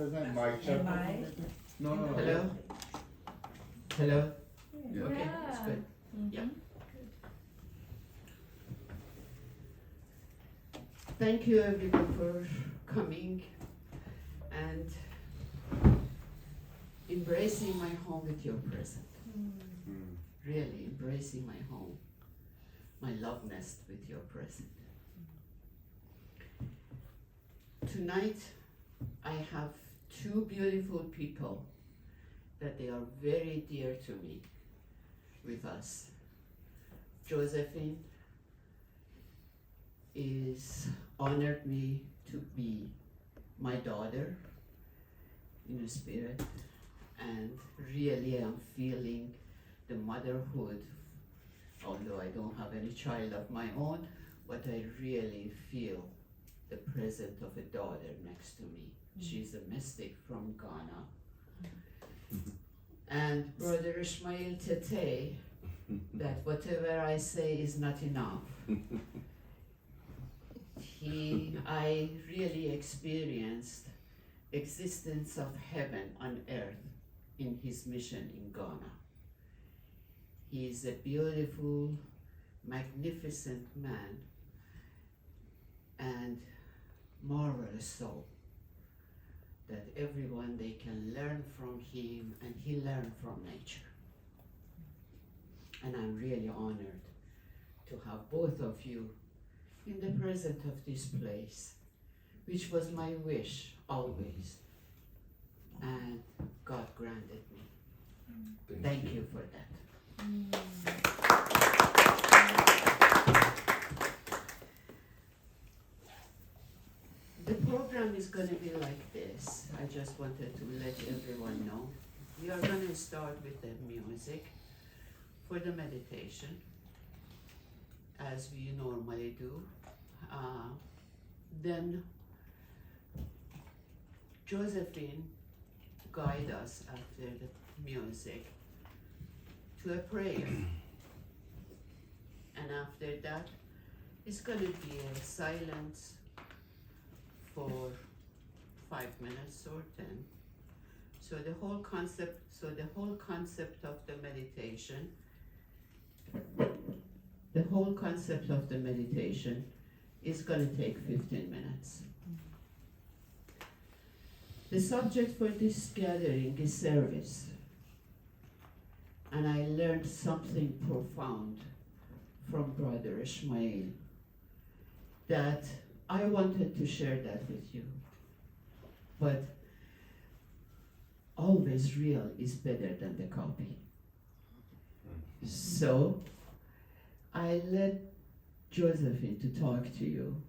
present. Mic check. Am I? No. Hello? Hello? Yeah. Okay, that's good. Mhm. Yeah. Thank you everyone for coming and embracing my home with your presence. Mm. Really embracing my home, my love nest with your presence. Tonight, I have two beautiful people that they are very dear to me with us. Josephin is honored me to be my daughter in the spirit, and really I'm feeling the motherhood, although I don't have any child of my own, but I really feel the presence of a daughter next to me. She's a mystic from Ghana. And Brother Ishmael Teteeh, that whatever I say is not enough. I really experienced existence of heaven on earth in his mission in Ghana. He is a beautiful, magnificent man and marvelous soul that everyone they can learn from him, and he learned from nature. And I'm really honored to have both of you in the presence of this place, which was my wish always, and God granted me. Thank you for that. The program is going to be like this. I just wanted to let everyone know. We are going to start with the music for the meditation, as we normally do. Then Josephin guide us after the music to a prayer. And after that, it's going to be a silence for 5 minutes or 10. So the whole concept of the meditation, is going to take 15 minutes. The subject for this gathering is service. And I learned something profound from Brother Ishmael that I wanted to share that with you. But always real is better than the copy. So I let Josephin to talk to you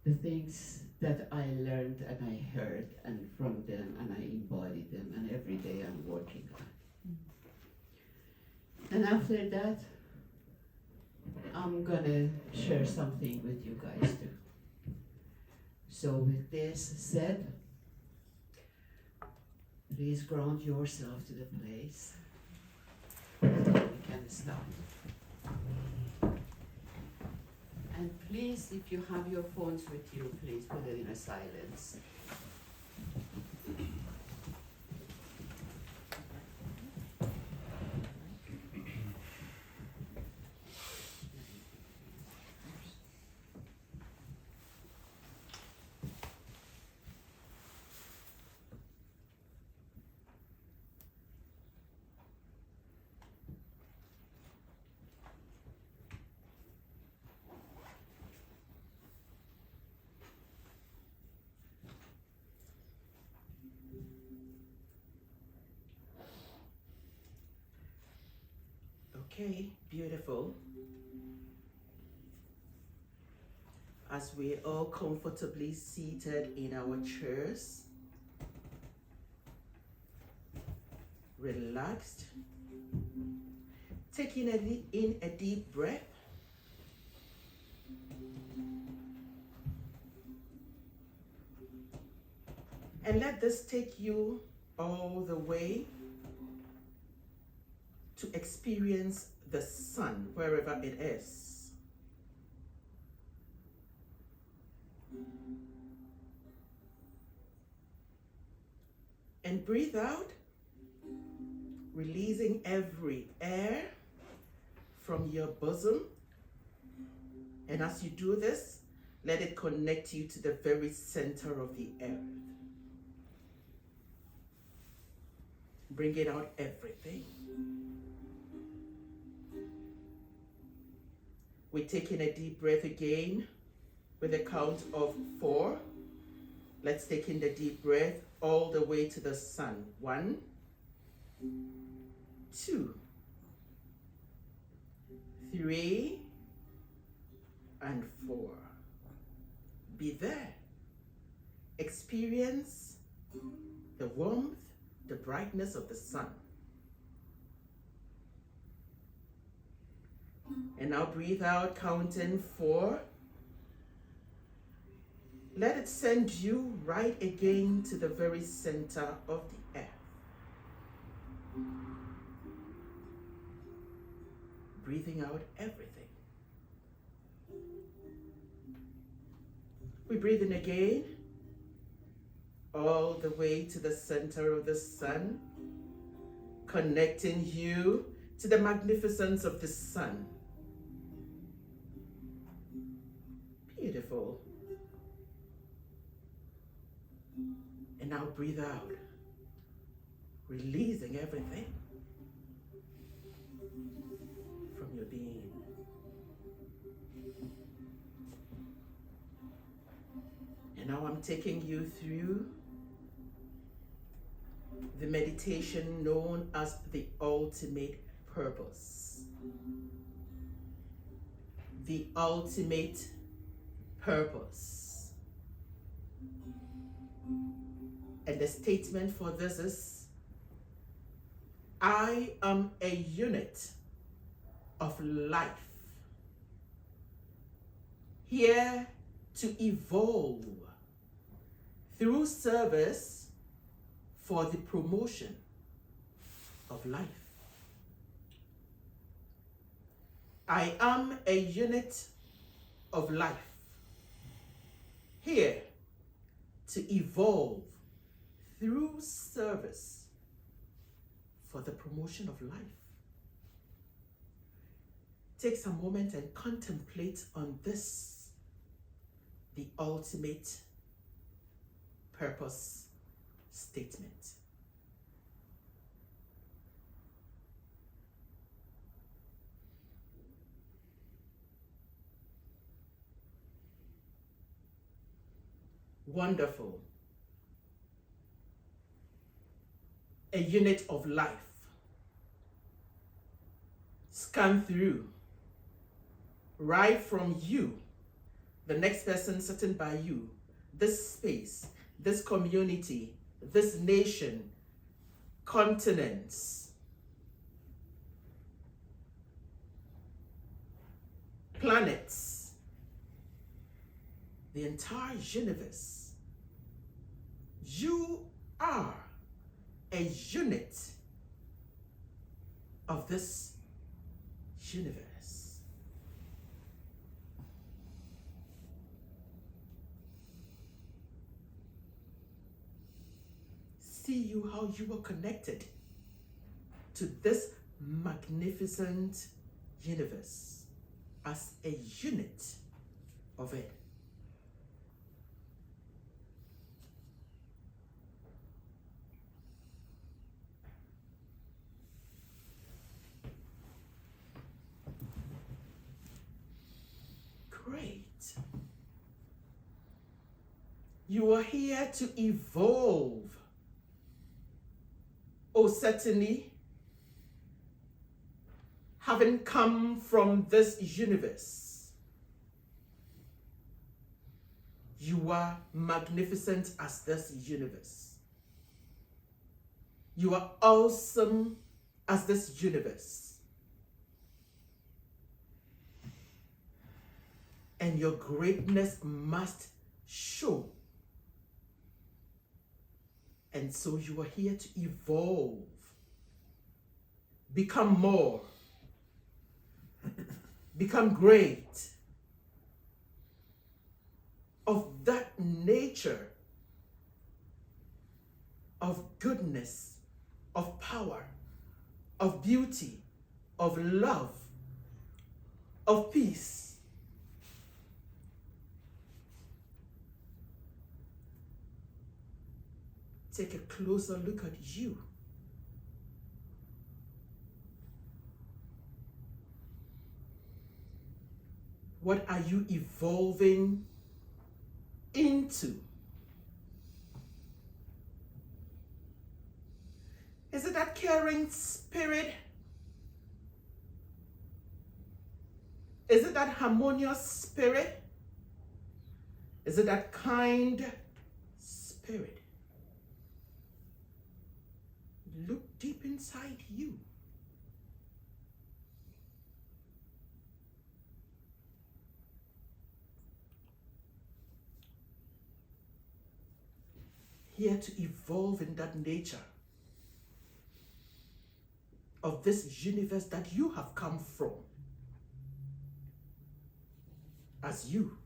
the things that I learned and I heard and from them, and I embodied them, and every day I'm working on. And after that, I'm gonna share something with you guys too. So with this said, please ground yourself to the place. We can start. And please, if you have your phones with you, please put it in a silence. Okay, beautiful. As we are all comfortably seated in our chairs, relaxed, taking in a deep breath, and let this take you all the way to experience the sun wherever it is. And breathe out, releasing every air from your bosom. And as you do this, let it connect you to the very center of the earth. Bringing out everything. We're taking a deep breath again with a count of 4. Let's take in the deep breath all the way to the sun. 1, 2, 3, and 4. Be there. Experience the warmth, the brightness of the sun. And now breathe out, counting 4. Let it send you right again to the very center of the earth. Breathing out everything. We breathe in again, all the way to the center of the sun, connecting you to the magnificence of the sun. Beautiful. And now breathe out, releasing everything from your being. And now I'm taking you through the meditation known as the ultimate purpose. The ultimate purpose. And the statement for this is, I am a unit of life, here to evolve through service for the promotion of life. I am a unit of life, here to evolve through service for the promotion of life. Take some moment and contemplate on this, the ultimate purpose statement. Wonderful. A unit of life. Scan through. Right from you, the next person sitting by you, this space, this community, this nation, continents, planets, the entire universe. You are a unit of this universe. See you how you are connected to this magnificent universe as a unit of it. Great. You are here to evolve. Oh, certainly, having come from this universe, you are magnificent as this universe. You are awesome as this universe. And your greatness must show. And so you are here to evolve, become more, become great, of that nature of goodness, of power, of beauty, of love, of peace. Take a closer look at you. What are you evolving into? Is it that caring spirit? Is it that harmonious spirit? Is it that kind spirit? Look deep inside you. Here to evolve in that nature of this universe that you have come from as you.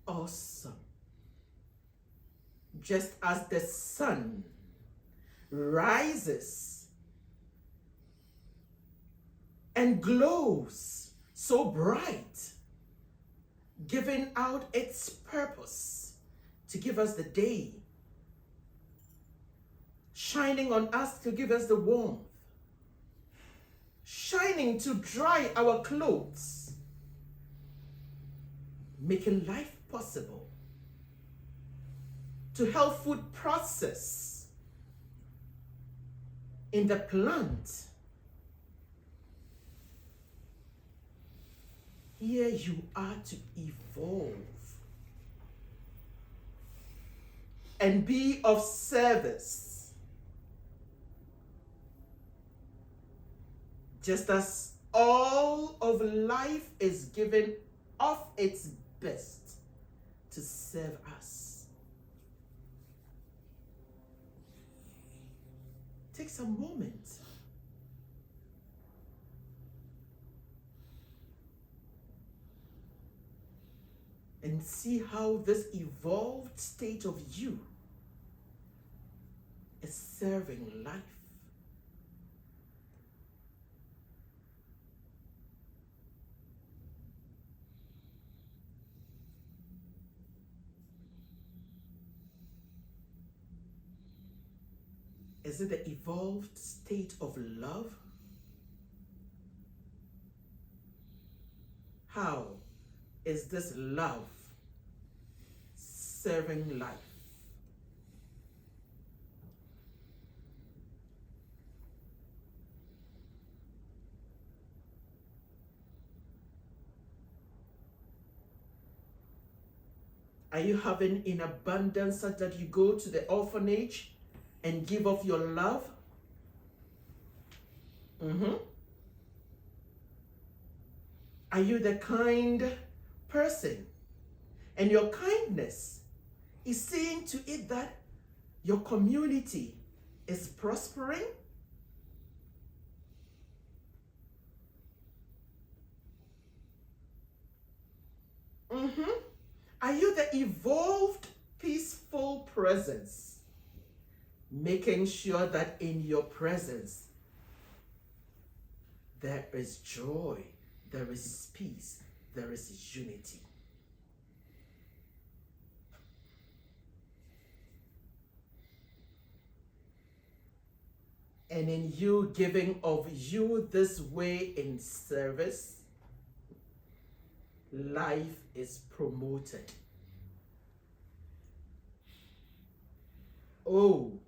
Awesome. Just as the sun rises and glows so bright, giving out its purpose to give us the day, shining on us to give us the warmth, shining to dry our clothes, making life possible, to help food process in the plant. Here you are to evolve and be of service. Just as all of life is given of its best to serve us. Take some moment and see how this evolved state of you is serving life. Is it the evolved state of love? How is this love serving life? Are you having in abundance such that you go to the orphanage and give of your love? Are you the kind person? And your kindness is seeing to it that your community is prospering? Are you the evolved, peaceful presence? Making sure that in your presence there is joy, there is peace, there is unity. And in you giving of you this way in service, life is promoted. Oh,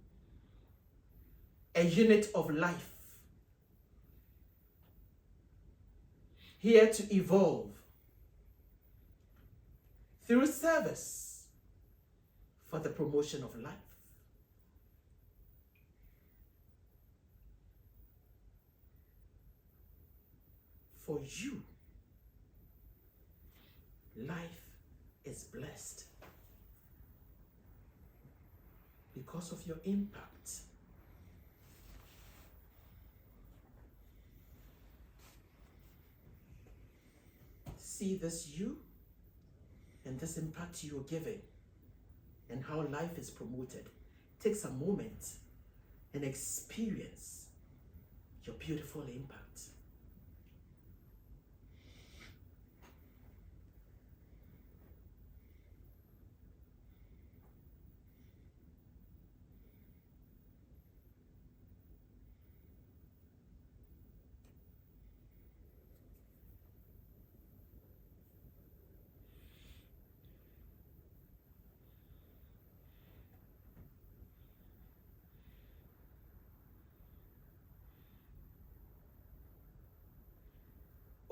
a unit of life, here to evolve through service for the promotion of life. For you, life is blessed because of your impact. see this you and this impact you're giving and how life is promoted, take a moment and experience your beautiful impact.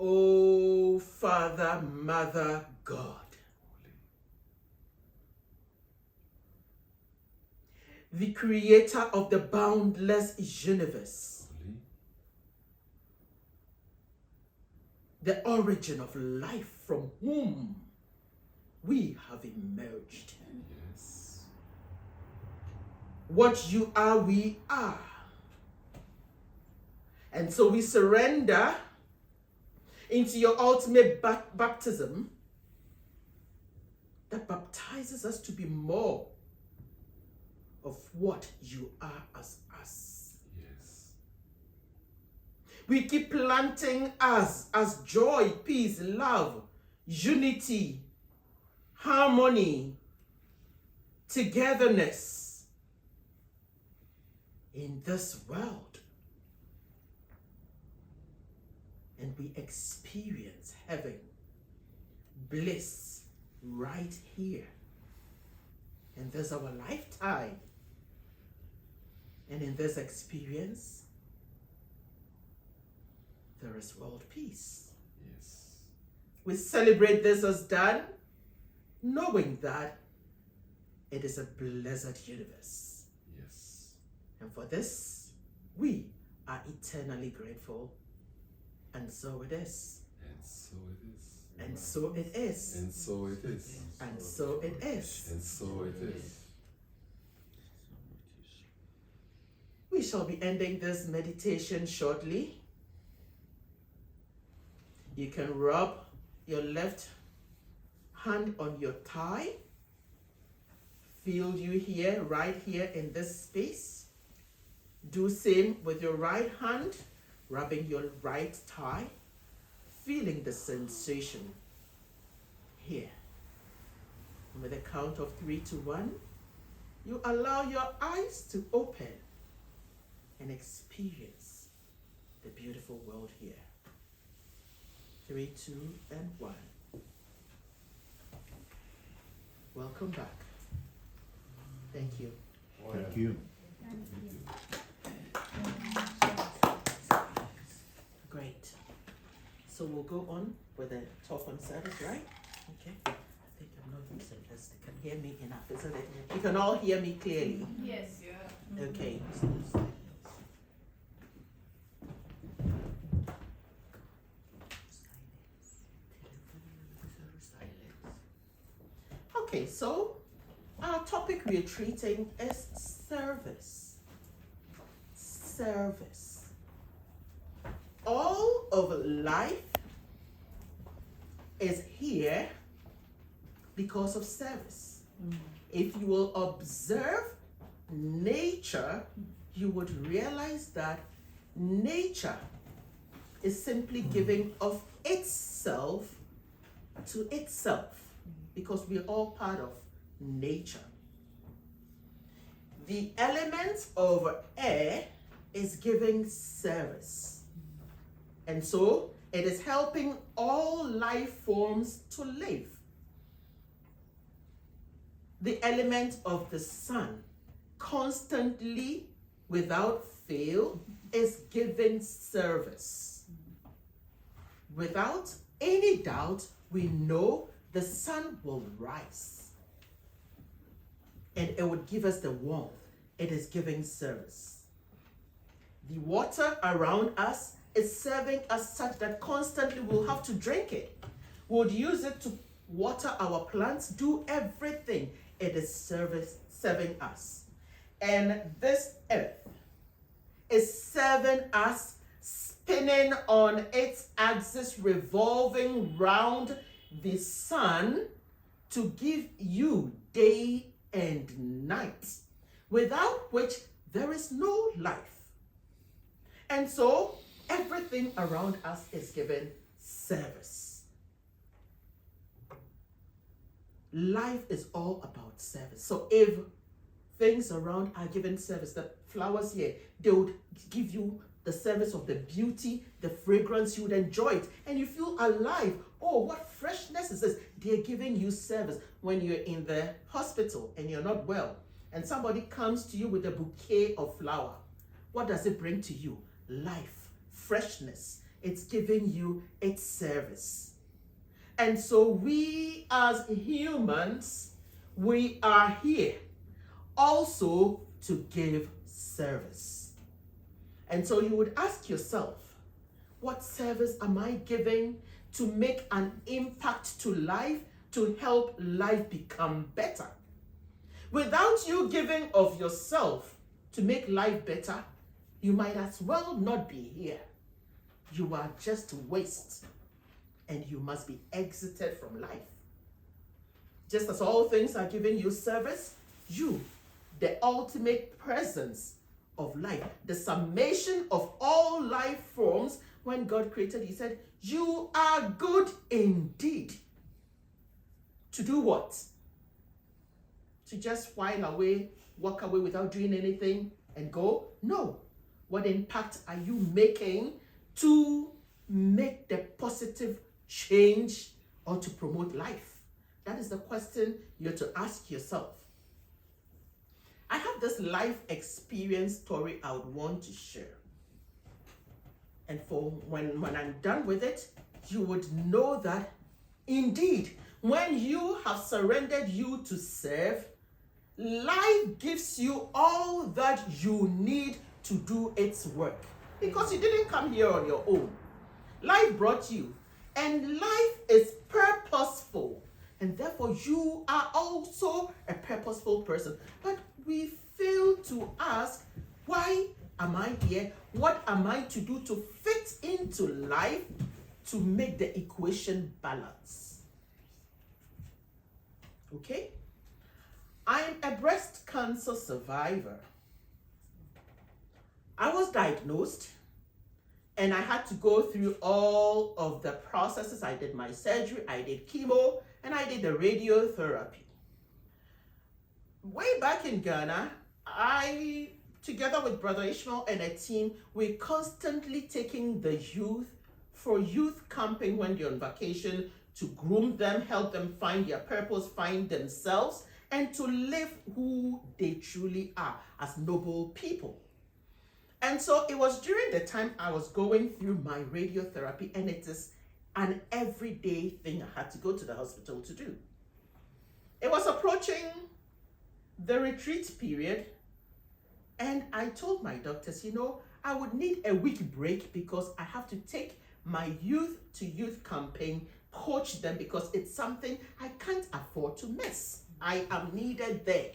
Oh, Father, Mother, God, the creator of the boundless universe, the origin of life from whom we have emerged. Yes. What you are, we are. And so we surrender into your ultimate baptism that baptizes us to be more of what you are as us. Yes. We keep planting us as joy, peace, love, unity, harmony, togetherness in this world. And we experience heaven, bliss right here. And there's our lifetime. And in this experience, there is world peace. Yes. We celebrate this as done, knowing that it is a blessed universe. Yes. And for this, we are eternally grateful. And so it is. And so it is. And so it is. And so it is. And so it is. And so it is. We shall be ending this meditation shortly. You can rub your left hand on your thigh. Feel you here, right here in this space. Do same with your right hand, rubbing your right thigh, feeling the sensation here. And with a count of 3 to 1, you allow your eyes to open and experience the beautiful world here. 3, 2, and 1. Welcome back. Thank you. Thank you. Great. So we'll go on with the talk on service, right? Okay. I think I'm not using this. They can hear me enough, isn't it? You can all hear me clearly. Yes, yeah. Okay. Okay, so our topic we are treating is service. Service. All of life is here because of service. If you will observe nature, you would realize that nature is simply giving of itself to itself because we're all part of nature. The element of air is giving service. And so it is helping all life forms to live. The element of the sun constantly, without fail, is giving service. Without any doubt, we know the sun will rise. And it would give us the warmth. It is giving service. The water around us is serving us such that constantly we'll have to drink it. We'll use it to water our plants, do everything. It is serving us. And this earth is serving us spinning on its axis, revolving round the sun to give you day and night, without which there is no life. And so everything around us is given service. Life is all about service. So if things around are given service, the flowers here, they would give you the service of the beauty, the fragrance, you would enjoy it, and you feel alive. Oh, what freshness is this? They're giving you service. When you're in the hospital and you're not well, and somebody comes to you with a bouquet of flower, what does it bring to you? Life, freshness. It's giving you its service. And so we as humans, we are here also to give service. And so you would ask yourself, what service am I giving to make an impact to life, to help life become better? Without you giving of yourself to make life better, you might as well not be here. You are just waste, and you must be exited from life. Just as all things are giving you service, you, the ultimate presence of life, the summation of all life forms, when God created, he said, you are good indeed. To do what? To just while away, walk away without doing anything and go? No. What impact are you making to make the positive change or to promote life? That is the question you're to ask yourself. I have this life experience story I would want to share. And for when I'm done with it, you would know that indeed, when you have surrendered you to serve, life gives you all that you need to do its work. Because you didn't come here on your own. Life brought you. And life is purposeful. And therefore, you are also a purposeful person. But we fail to ask, why am I here? What am I to do to fit into life to make the equation balance? Okay? I'm a breast cancer survivor. I was diagnosed and I had to go through all of the processes. I did my surgery, I did chemo, and I did the radiotherapy. Way back in Ghana, I, together with Brother Ishmael and a team, we're constantly taking the youth for youth camping when they're on vacation, to groom them, help them find their purpose, find themselves, and to live who they truly are as noble people. And so it was during the time I was going through my radiotherapy, and it is an everyday thing I had to go to the hospital to do. It was approaching the retreat period, and I told my doctors, I would need a week break because I have to take my youth to youth campaign, coach them, because it's something I can't afford to miss. I am needed there.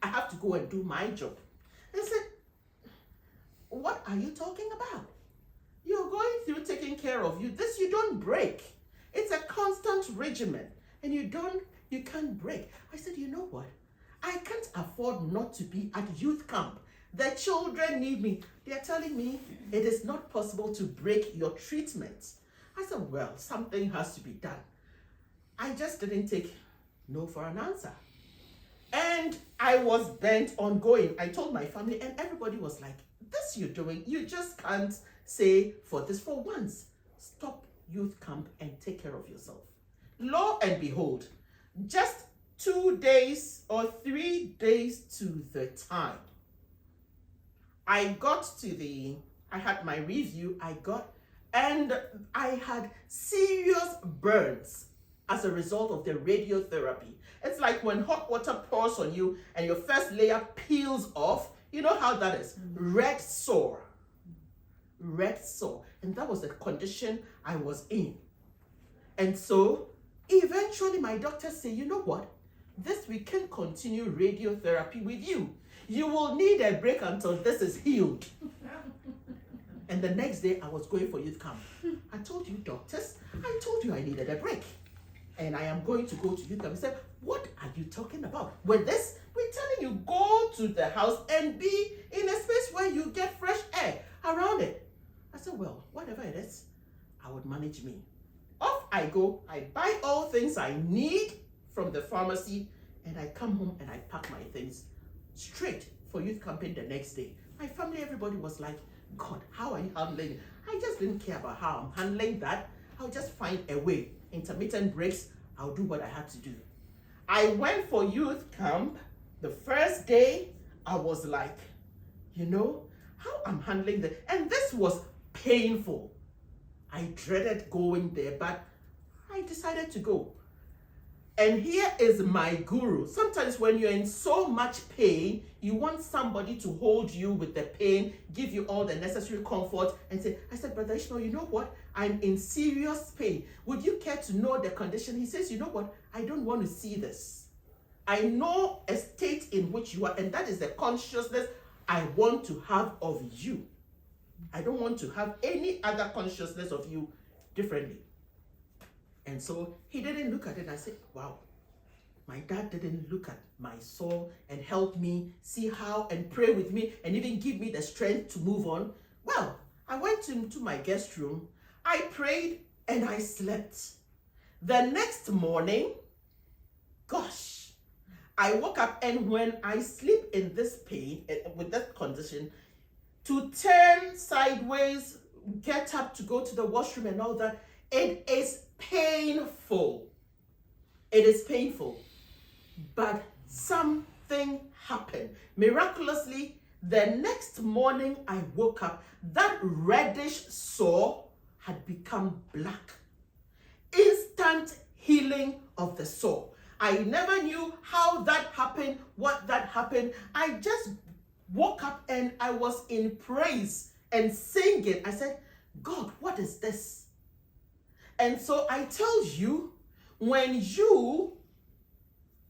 I have to go and do my job. They said, what are you talking about? You're going through taking care of you. This you don't break. It's a constant regimen, and you can't break. I said, you know what? I can't afford not to be at youth camp. The children need me. They're telling me it is not possible to break your treatment. I said, well, something has to be done. I just didn't take no for an answer. And I was bent on going. I told my family, and everybody was like, this you're doing, you just can't say for this for once. Stop youth camp and take care of yourself. Lo and behold, just 2 days or 3 days to the time, I had my review, and I had serious burns as a result of the radiotherapy. It's like when hot water pours on you and your first layer peels off. You know how that is? Red sore. And that was the condition I was in. And so eventually my doctor said, you know what? We can continue radiotherapy with you. You will need a break until this is healed. And the next day, I was going for youth camp. I told you, doctors, I told you I needed a break. And I am going to go to youth camp. He said, what are you talking about? We're telling you, go to the house and be in a space where you get fresh air around it. I said, well, whatever it is, I would manage me. Off I go, I buy all things I need from the pharmacy, and I come home and I pack my things straight for youth camping the next day. My family, everybody was like, God, how are you handling it? I just didn't care about how I'm handling that. I'll just find a way. Intermittent breaks, I'll do what I had to do. I went for youth camp. The first day, I was like, how I'm handling that. And this was painful. I dreaded going there, but I decided to go. And here is my guru. Sometimes when you're in so much pain, you want somebody to hold you with the pain, give you all the necessary comfort, and say, I said, Brother Ishmael, you know what? I'm in serious pain. Would you care to know the condition? He says, you know what? I don't want to see this. I know a state in which you are, and that is the consciousness I want to have of you. I don't want to have any other consciousness of you differently. And so he didn't look at it. I said, wow, my dad didn't look at my soul and help me see how and pray with me and even give me the strength to move on. Well, I went into my guest room, I prayed, and I slept. The next morning, gosh, I woke up, and when I sleep in this pain, with that condition, to turn sideways, get up to go to the washroom and all that, it is painful. It is painful. But something happened. Miraculously, the next morning I woke up, that reddish sore had become black. Instant healing of the sore. I never knew how that happened, what that happened. I just woke up and I was in praise and singing. I said, God, what is this? And so I tell you, when you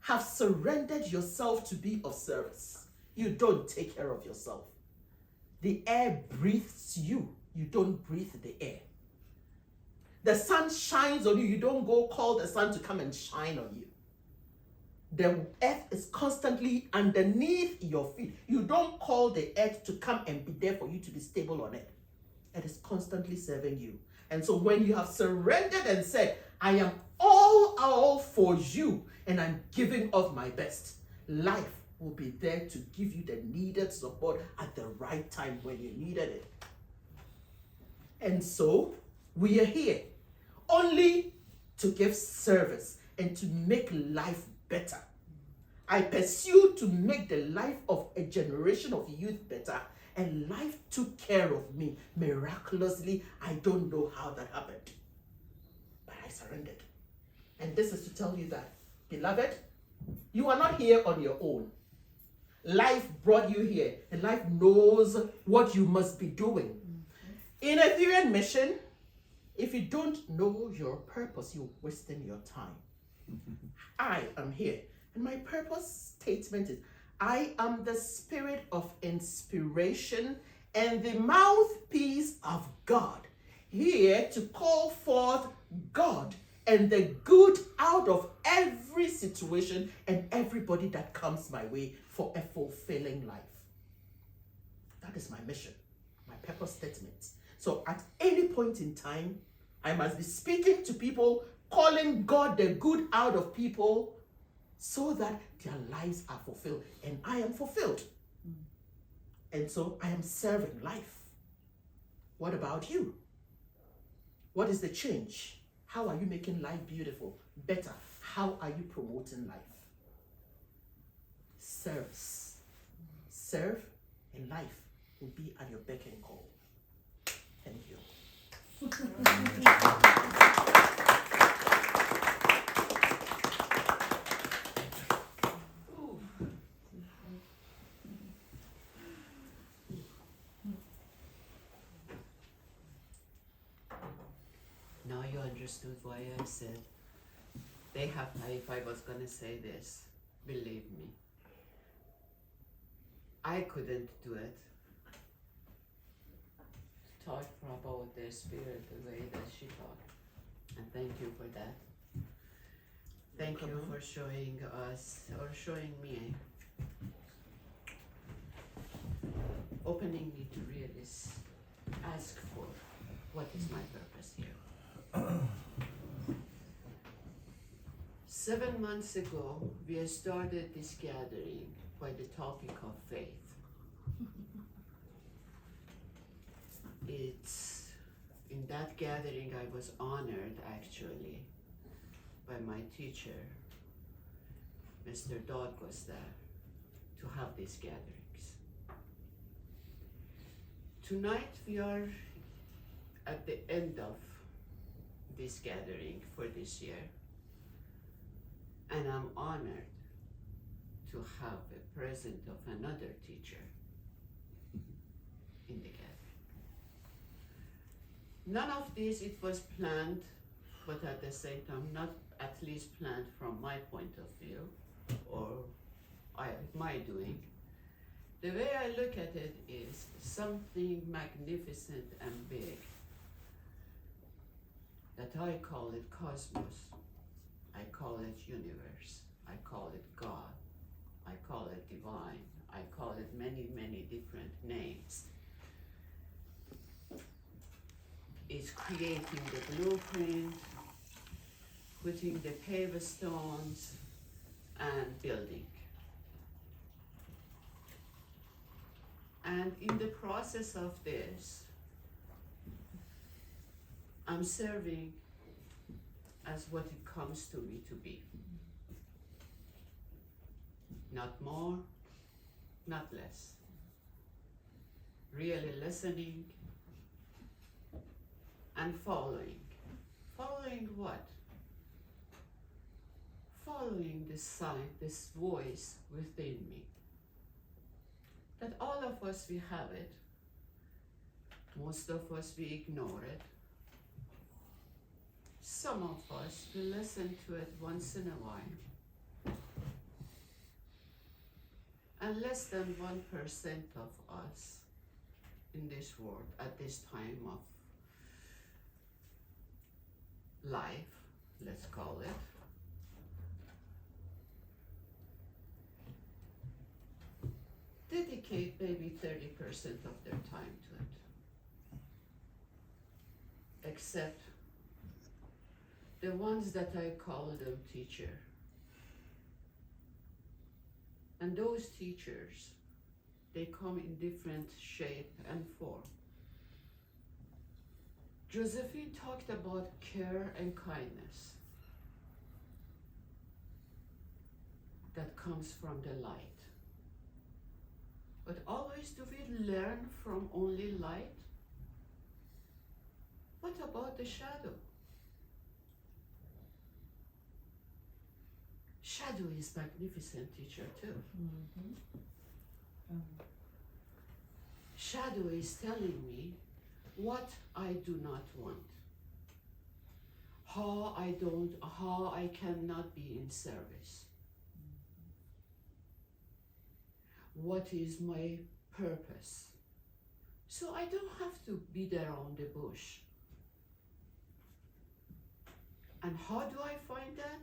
have surrendered yourself to be of service, you don't take care of yourself. The air breathes you. You don't breathe the air. The sun shines on you. You don't go call the sun to come and shine on you. The earth is constantly underneath your feet. You don't call the earth to come and be there for you to be stable on it. It is constantly serving you. And so when you have surrendered and said, I am all for you, and I'm giving of my best, life will be there to give you the needed support at the right time when you needed it. And so we are here only to give service and to make life better. I pursue to make the life of a generation of youth better, and life took care of me miraculously. I don't know how that happened, but I surrendered. And this is to tell you that, beloved, you are not here on your own. Life brought you here, and life knows what you must be doing. In Ethereum mission, if you don't know your purpose, you're wasting your time. I am here, and my purpose statement is, I am the spirit of inspiration and the mouthpiece of God, here to call forth God and the good out of every situation and everybody that comes my way for a fulfilling life. That is my mission, my purpose statement. So at any point in time, I must be speaking to people, calling God the good out of people, so that their lives are fulfilled, and I am fulfilled. And so I am serving life. What about you? What is the change? How are you making life beautiful, better? How are you promoting life? Service. Serve, and life will be at your beck and call. Thank you. Now you understood why I said they have, if I was going to say this, believe me, I couldn't do it taught about the Spirit the way that she taught. And thank you for that. Thank you for showing us, or showing me, opening me to really ask for what is my purpose here. 7 months ago, we started this gathering by the topic of faith. It's in that gathering I was honored actually by my teacher, Mr. Dodd was there to have these gatherings. Tonight we are at the end of this gathering for this year, and I'm honored to have a present of another teacher in the gathering. None of this, it was planned, but at the same time, not at least planned from my point of view, or my doing. The way I look at it is something magnificent and big that I call it cosmos, I call it universe, I call it God, I call it divine, I call it many, many different names. It's creating the blueprint, putting the paved stones, and building. And in the process of this, I'm serving as what it comes to me to be. Not more, not less. Really listening and following. Following what? Following this sign, this voice within me. That all of us, we have it. Most of us, we ignore it. Some of us, we listen to it once in a while. And less than 1% of us in this world at this time of life, let's call it, dedicate maybe 30% of their time to it. Except the ones that I call them teacher. And those teachers, they come in different shape and form. Josephin talked about care and kindness that comes from the light. But always do we learn from only light? What about the shadow? Shadow is magnificent teacher too. Shadow is telling me what I do not want, how I cannot be in service, what is my purpose. So I don't have to be there on the bush. And how do I find that?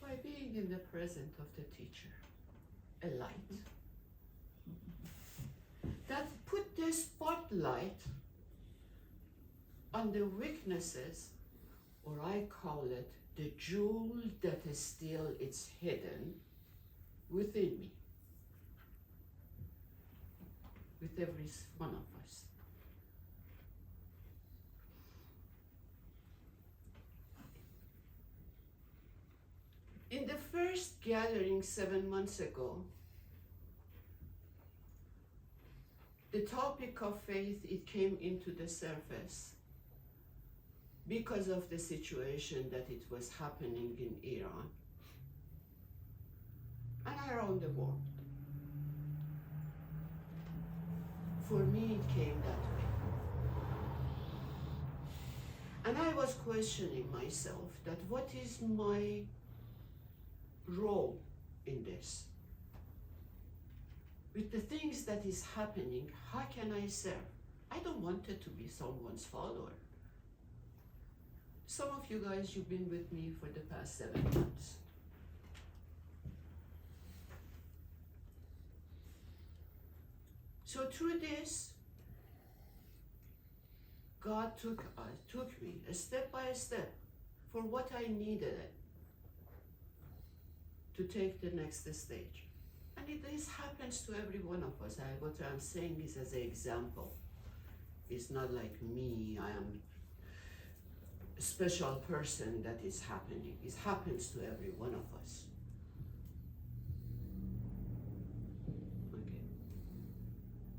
By being in the presence of the teacher, a light. That put the spotlight on the weaknesses, or I call it the jewel that is still it's hidden within me, with every one of us. In the first gathering 7 months ago, the topic of faith, it came into the surface because of the situation that it was happening in Iran and around the world. For me, it came that way. And I was questioning myself that what is my role in this? with the things that is happening, how can I serve? I don't want it to be someone's follower. Some of you guys, you've been with me for the past 7 months. So through this, God took me a step by step for what I needed to take the next stage. And this happens to every one of us. What I'm saying is as an example. It's not like me, I am a special person that is happening. It happens to every one of us. Okay.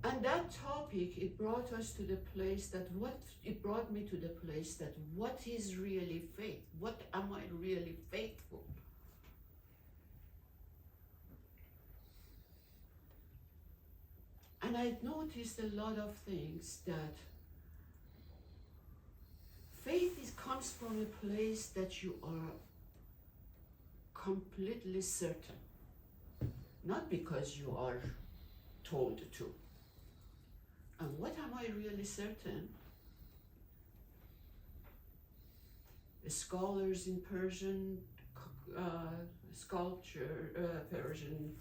And that topic, it brought us to the place that it brought me to the place that what is really faith? What am I really faithful? And I noticed a lot of things that faith comes from a place that you are completely certain, not because you are told to. And what am I really certain? The scholars in Persian sculpture, Persian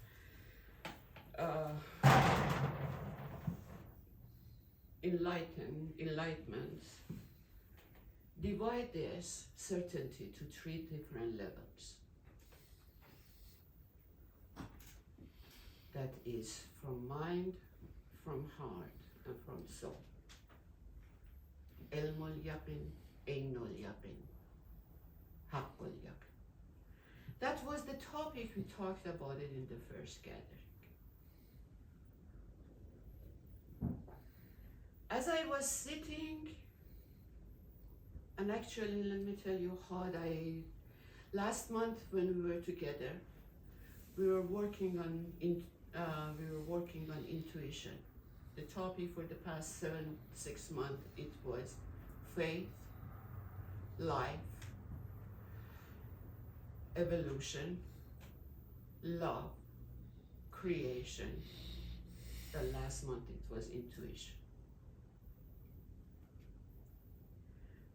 enlightenment divide this certainty to 3 different levels. That is from mind, from heart, and from soul. Ilmul yaqin, ainul yaqin, haqqul yaqin. That was the topic we talked about it in the first gathering. As I was sitting, and actually let me tell you how last month when we were together, we were working on intuition. The topic for the past 6 months, it was faith, life, evolution, love, creation. The last month it was intuition.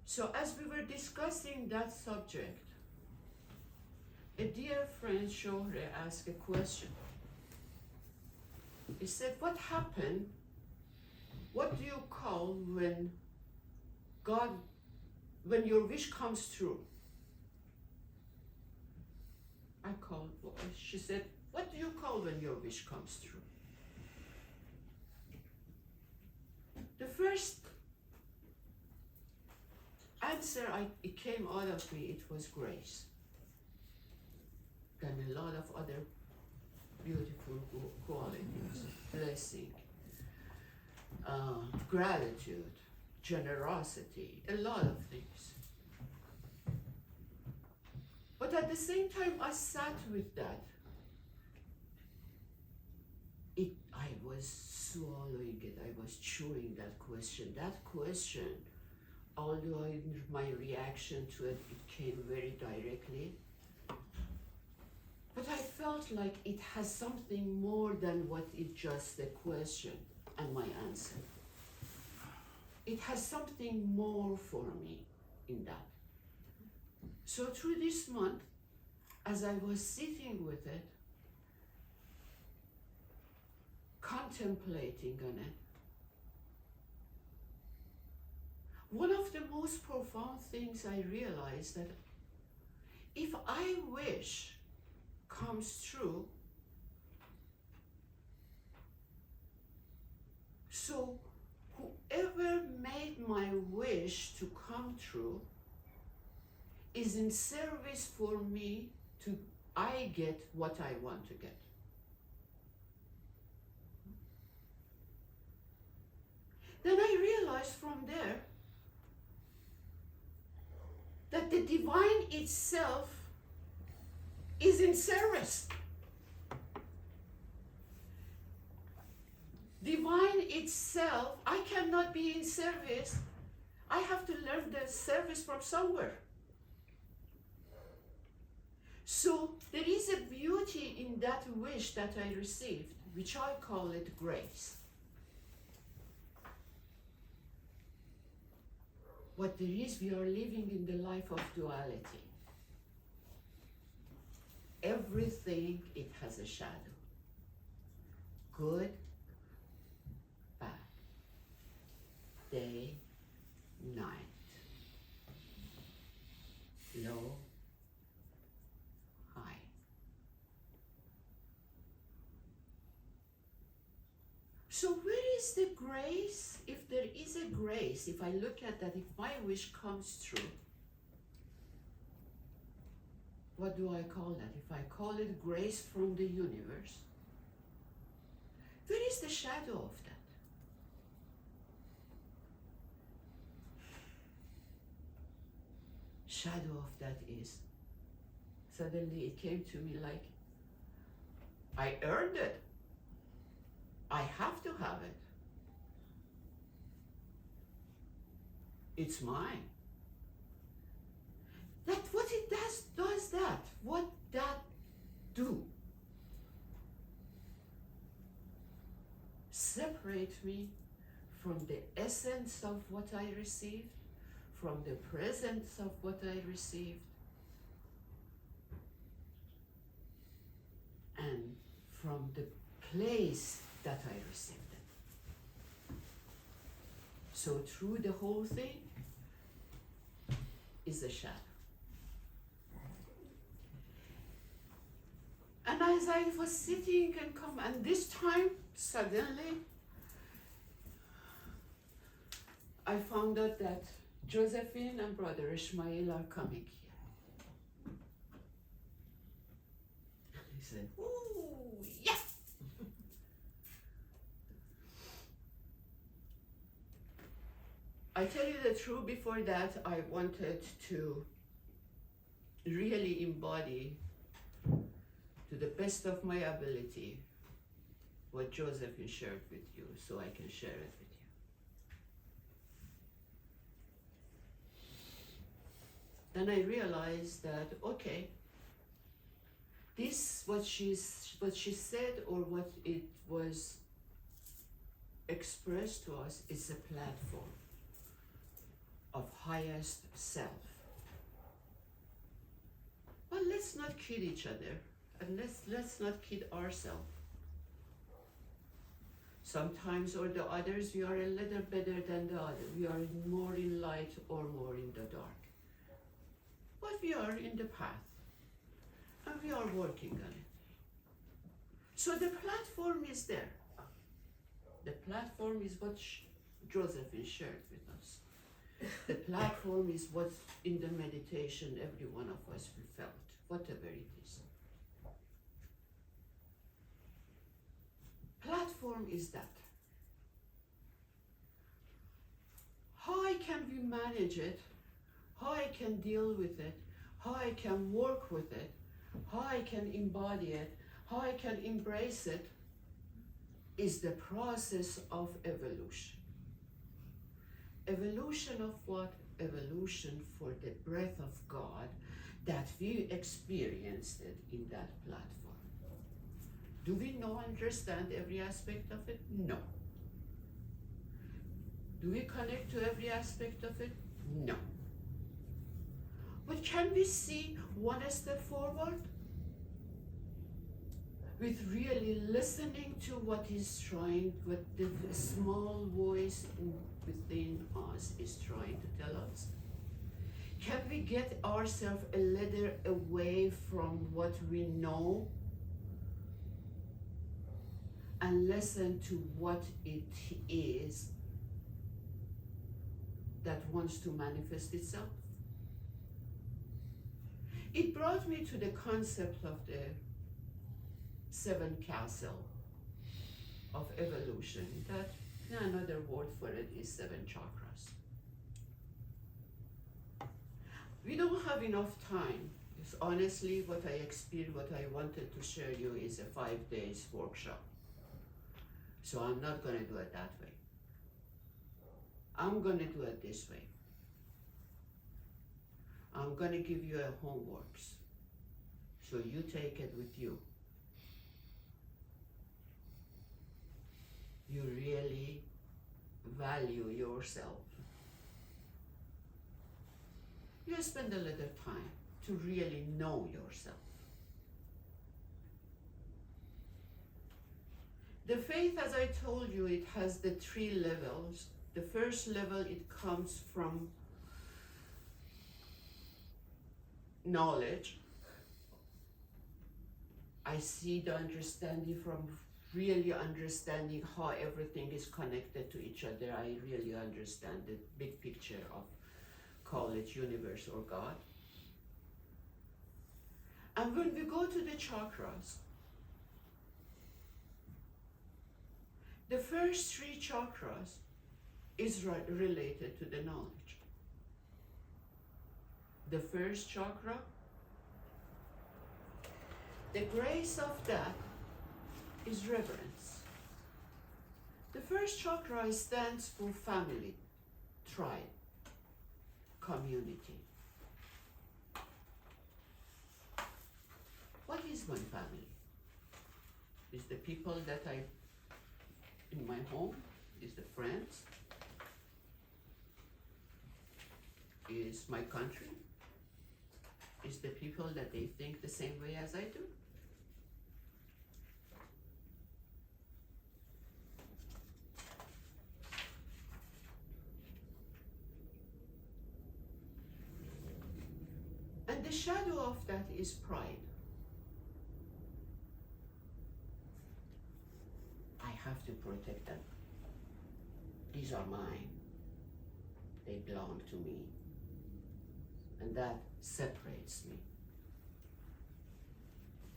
So as we were discussing that subject, a dear friend, Shohre, asked a question. He said, what happened? What do you call when your wish comes true? She said, what do you call when your wish comes true? The first answer it came out of me, it was grace. And a lot of other beautiful qualities, blessing, gratitude, generosity, a lot of things. But at the same time, I sat with that. I was swallowing it, I was chewing that question. That question, although my reaction to it came very directly, but I felt like it has something more than what is just a question and my answer. It has something more for me in that. So through this month, as I was sitting with it, contemplating on it, one of the most profound things I realized that if I wish comes true, so whoever made my wish to come true is in service for me to I get what I want to get. Then I realized from there that the divine itself is in service. Divine itself, I cannot be in service. I have to learn the service from somewhere. So there is a beauty in that wish that I received which I call it grace. What there is, we are living in the life of duality. Everything, it has a shadow. Good, bad. Day, night. Low, high. So where is the grace? If there is a grace, if I look at that, if my wish comes true, what do I call that? If I call it grace from the universe, where is the shadow of that? Shadow of that is, suddenly it came to me like, I earned it. I have to have it. It's mine. That what it does that. What that do? Separate me from the essence of what I received, from the presence of what I received, and from the place that I received it. So through the whole thing is a shadow. And as I was sitting and this time, suddenly, I found out that Josephin and brother Ishmael are coming here. He said, ooh, yeah! I tell you the truth, before that, I wanted to really embody, to the best of my ability, what Josephin shared with you, so I can share it with you. Then I realized that, okay, this, what she said or what it was expressed to us is a platform of highest self. But let's not kid each other, and let's not kid ourselves. Sometimes or the others, we are a little better than the other. We are more in light or more in the dark. But we are in the path, and we are working on it. So the platform is there. The platform is what Josephin shared with us. The platform is what in the meditation every one of us we felt, whatever it is. Platform is that. How I can we manage it, how I can deal with it, how I can work with it, how I can embody it, how I can embrace it, is the process of evolution. Evolution of what? Evolution for the breath of God that we experienced it in that platform. Do we understand every aspect of it? No. Do we connect to every aspect of it? No. But can we see one step forward? With really listening to what the small voice within us is trying to tell us? Can we get ourselves a little away from what we know and listen to what it is that wants to manifest itself? It brought me to the concept of the 7 castle of evolution, that another word for it is 7 chakras. We don't have enough time. Because honestly, what I experienced, what I wanted to share you is a 5 days workshop. So I'm not gonna do it that way. I'm gonna do it this way. I'm gonna give you a homeworks. So you take it with you. you really value yourself. You spend a little time to really know yourself. The faith, as I told you, it has the 3 levels. The first level, it comes from knowledge. I see the understanding from really understanding how everything is connected to each other. I really understand the big picture of, call it universe or God. And when we go to the chakras, the first 3 chakras is related to the knowledge. The first chakra, the grace of that is reverence. The first chakra stands for family, tribe, community. What is my family? Is the people that I in my home, is the friends, is my country, is the people that they think the same way as I do. And the shadow of that is pride. I have to protect them. These are mine. They belong to me. And that separates me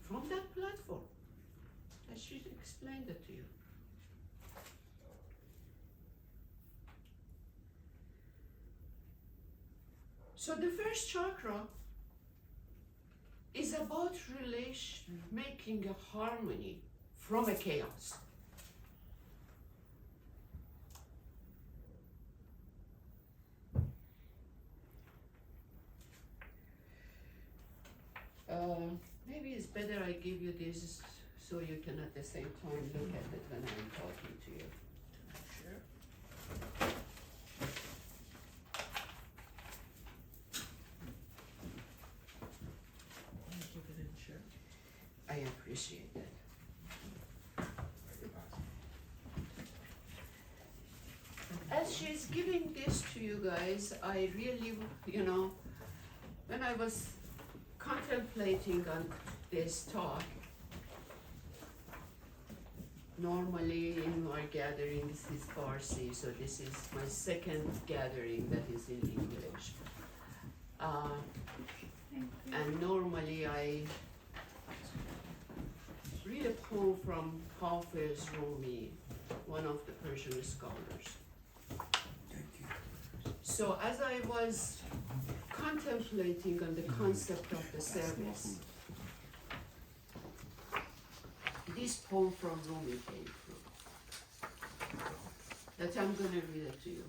from that platform. I should explain that to you. So the first chakra is about making a harmony from a chaos. Maybe it's better I give you this so you can at the same time look at it when I'm talking to you. Sure. Give it in, sure. I appreciate that. As she's giving this to you guys, I really, when I was contemplating on this talk, normally in our gatherings is Farsi, so this is my second gathering that is in English. And normally I read a poem from Hafiz Rumi, one of the Persian scholars. So as I was contemplating on the concept of the service, this poem from Rumi came through, that I'm going to read it to you.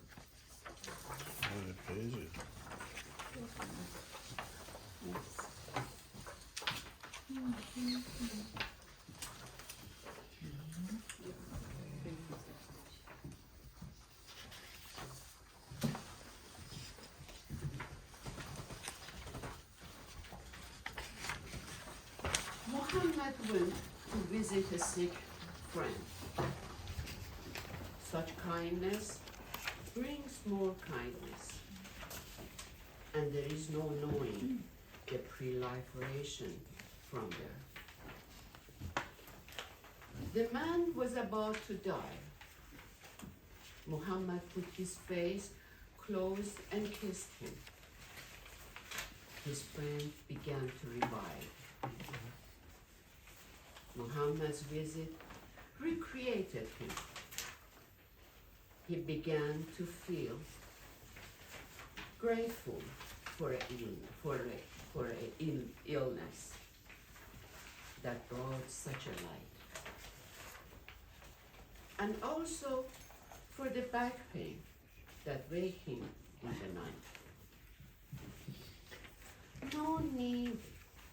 What page is it? Muhammad went to visit a sick friend. Such kindness brings more kindness, and there is no knowing the proliferation from there. The man was about to die. Muhammad put his face close and kissed him. His friend began to revive. Muhammad's visit recreated him. He began to feel grateful for an illness that brought such a light, and also for the back pain that waked him in the night. No need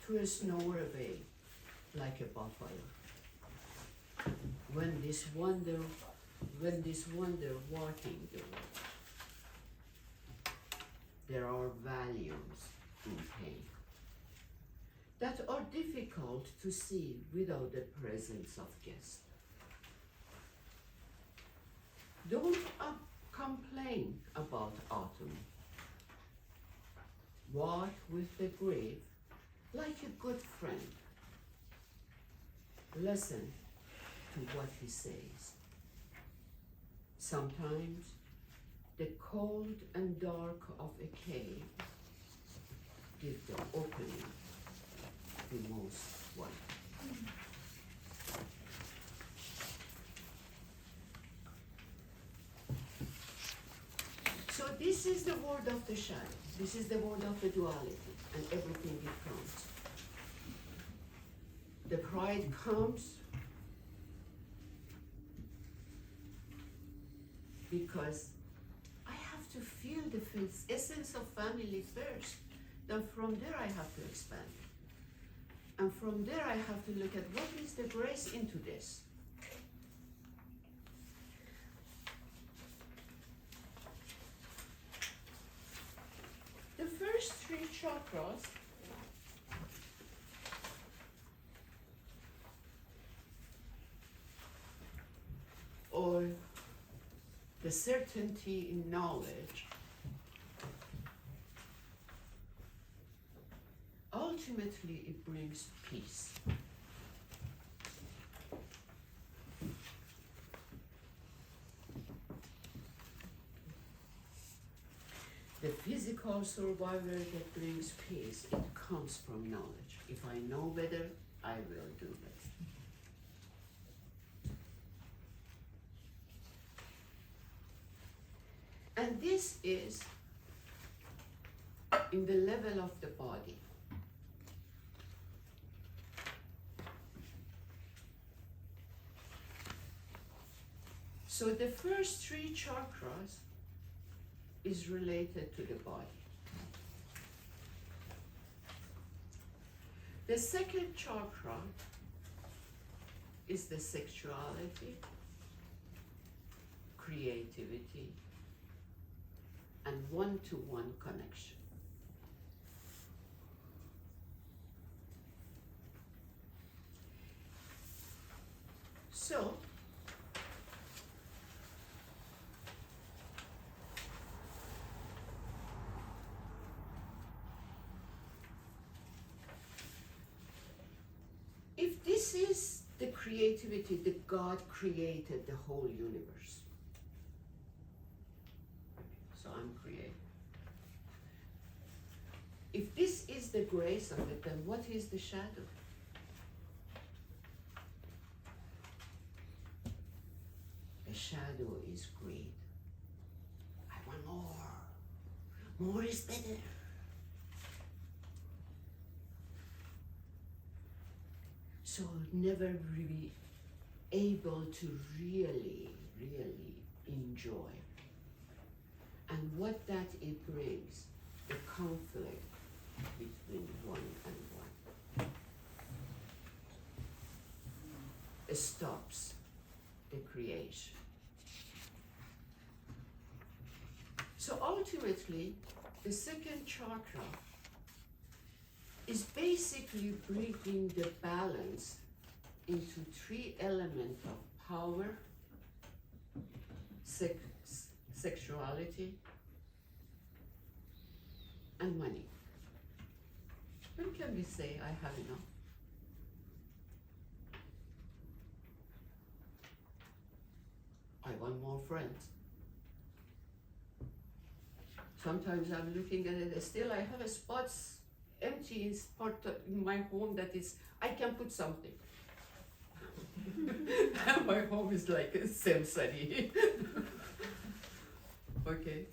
to snore away like a buffalo when this wonderful when this wonder walking the world, there are values in pain that are difficult to see without the presence of guests. Don't complain about autumn. Walk with the grave like a good friend. Listen to what he says. Sometimes the cold and dark of a cave give the opening the most welcome. So this is the word of the shadow. This is the word of the duality and everything it comes. The pride comes because I have to feel the essence of family first. Then from there I have to expand. And from there I have to look at what is the grace into this. The first three chakras or the certainty in knowledge ultimately it brings peace. The physical survivor that brings peace, it comes from knowledge. If I know better, I will do better. And this is in the level of the body. So the first three chakras is related to the body. The second chakra is the sexuality, creativity, and one-to-one connection. So, if this is the creativity that God created the whole universe, so I'm creative. If this is the grace of it, then what is the shadow? The shadow is greed. I want more. More is better. So never really able to really enjoy. And what that it brings, the conflict between one and one. It stops the creation. So ultimately, the second chakra is basically bringing the balance into three elements of power, sexuality, and money. When can we say I have enough? I want more friends. Sometimes I'm looking at it, still I have a spots empty in part in my home that is, I can put something. And my home is like a symphony. Okay.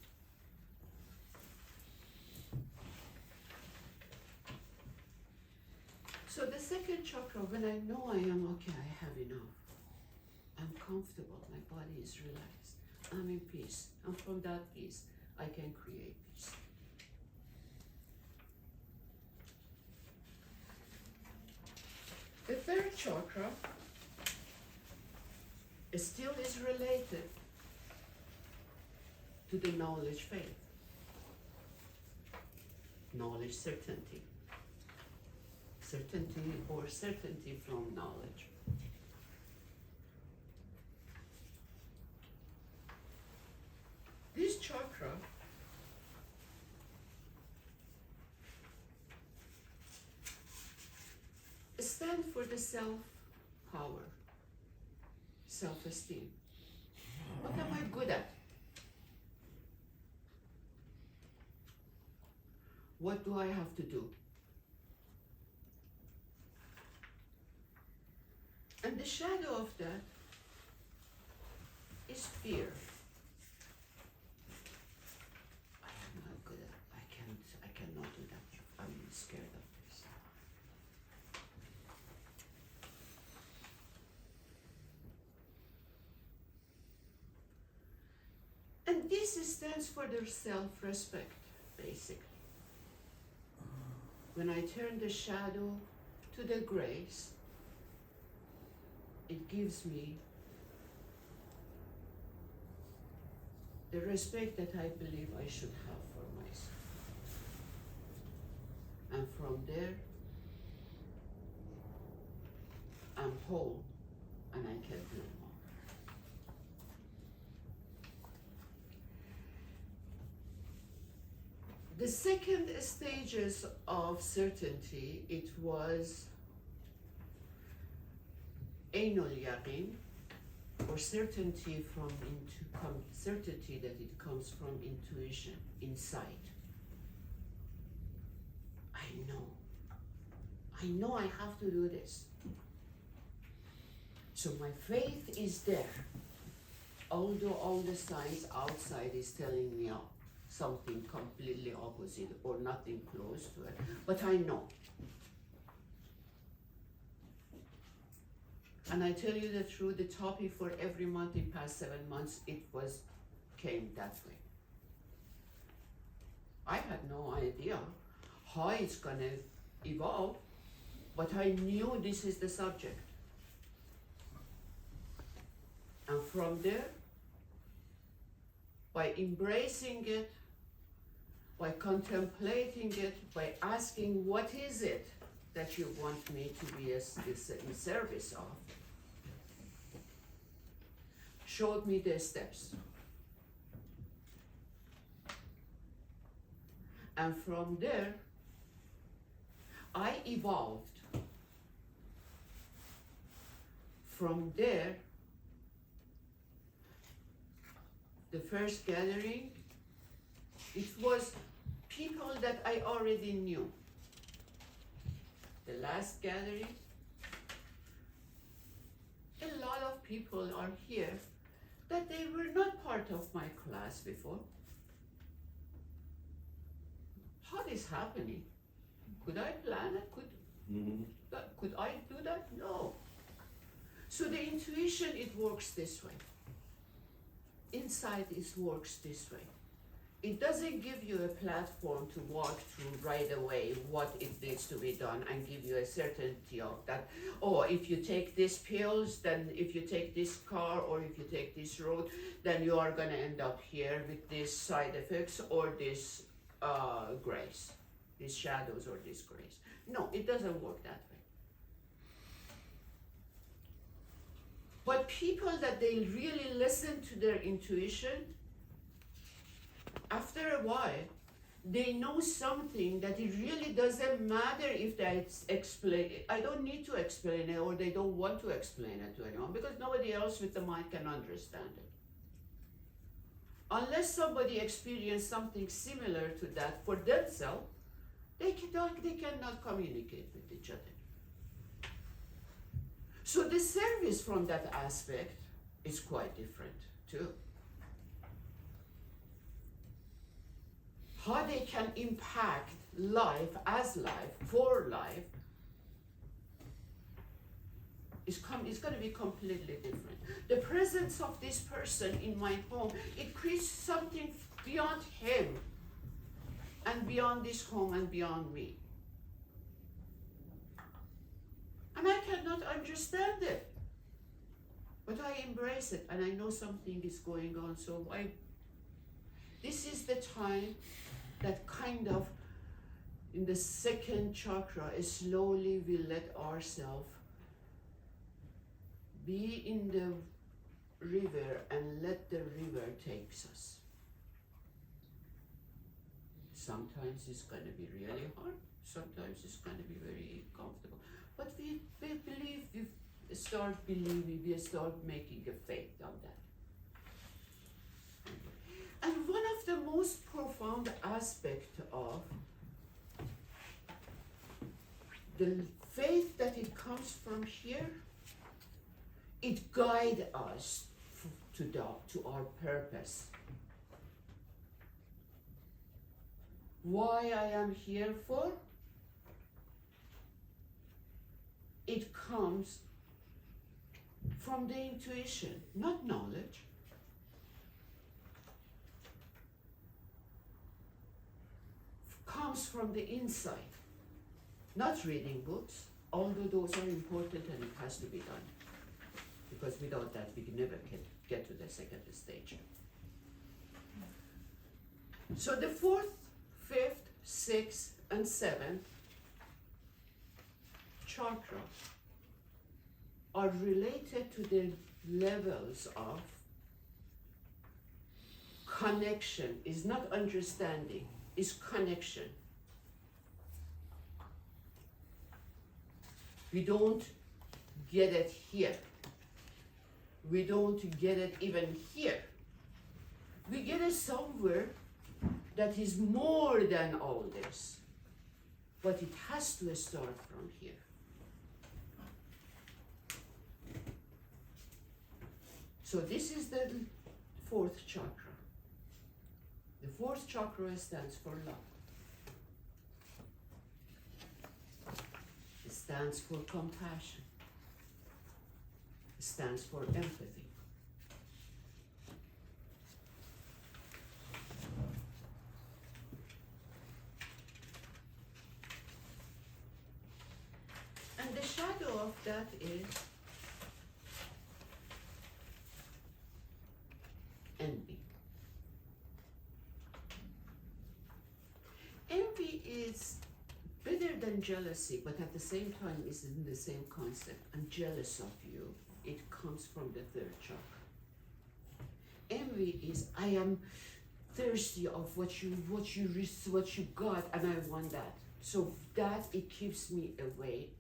So the second chakra, when I know I am okay, I have enough. I'm comfortable, my body is relaxed. I'm in peace, and from that peace, I can create peace. The third chakra, a still is related to the knowledge faith. Knowledge certainty. Certainty or certainty from knowledge. This chakra stands for the self-power, self-esteem. What am I good at? What do I have to do? And the shadow of that is fear. I am not good at, I cannot do that. I'm scared of this. And this stands for their self-respect, basically. When I turn the shadow to the grace, it gives me the respect that I believe I should have for myself. And from there, I'm whole and I can do more. The second stages of certainty, it was Ainul Yaqin, or certainty certainty that it comes from intuition, insight. I know I have to do this. So my faith is there, although all the signs outside is telling me something completely opposite or nothing close to it, but I know. And I tell you the truth, the topic for every month in past 7 months, came that way. I had no idea how it's gonna evolve, but I knew this is the subject. And from there, by embracing it, by contemplating it, by asking what is it that you want me to be in service of, showed me the steps. And from there, I evolved. From there, the first gathering, it was people that I already knew. The last gathering, a lot of people are here that they were not part of my class before. How is happening? Could I plan it? Could I do that? No. So the intuition, it works this way. Insight works this way. It doesn't give you a platform to walk through right away what it needs to be done and give you a certainty of that. Oh, if you take these pills, then if you take this car or if you take this road, then you are gonna end up here with these side effects or this grace, these shadows or this grace. No, it doesn't work that way. But people that they really listen to their intuition, after a while, they know something that it really doesn't matter if they explain it. I don't need to explain it, or they don't want to explain it to anyone, because nobody else with the mind can understand it. Unless somebody experienced something similar to that for themselves, they cannot communicate with each other. So the service from that aspect is quite different too. How they can impact life as life, for life, is going to be completely different. The presence of this person in my home, it creates something beyond him and beyond this home and beyond me. And I cannot understand it. But I embrace it and I know something is going on. So this is the time that kind of in the second chakra, slowly we let ourselves be in the river and let the river takes us. Sometimes it's going to be really hard, sometimes it's going to be very comfortable. But we believe, we start believing, we start making a faith on that. And one of the most profound aspects of the faith that it comes from here, it guides us to our purpose. Why I am here for? It comes from the intuition, not knowledge. Comes from the inside, not reading books, although those are important and it has to be done. Because without that, we can never get to the second stage. So the 4th, 5th, 6th, and 7th chakra are related to the levels of connection. Is not understanding, is connection. We don't get it here. We don't get it even here. We get it somewhere that is more than all this. But it has to start from here. So this is the 4th chakra. The 4th chakra stands for love. It stands for compassion. It stands for empathy. And the shadow of that is envy. Envy is better than jealousy, but at the same time is in the same concept. I'm jealous of you. It comes from the 3rd chakra. Envy is I am thirsty of what you got, and I want that. So that it keeps me away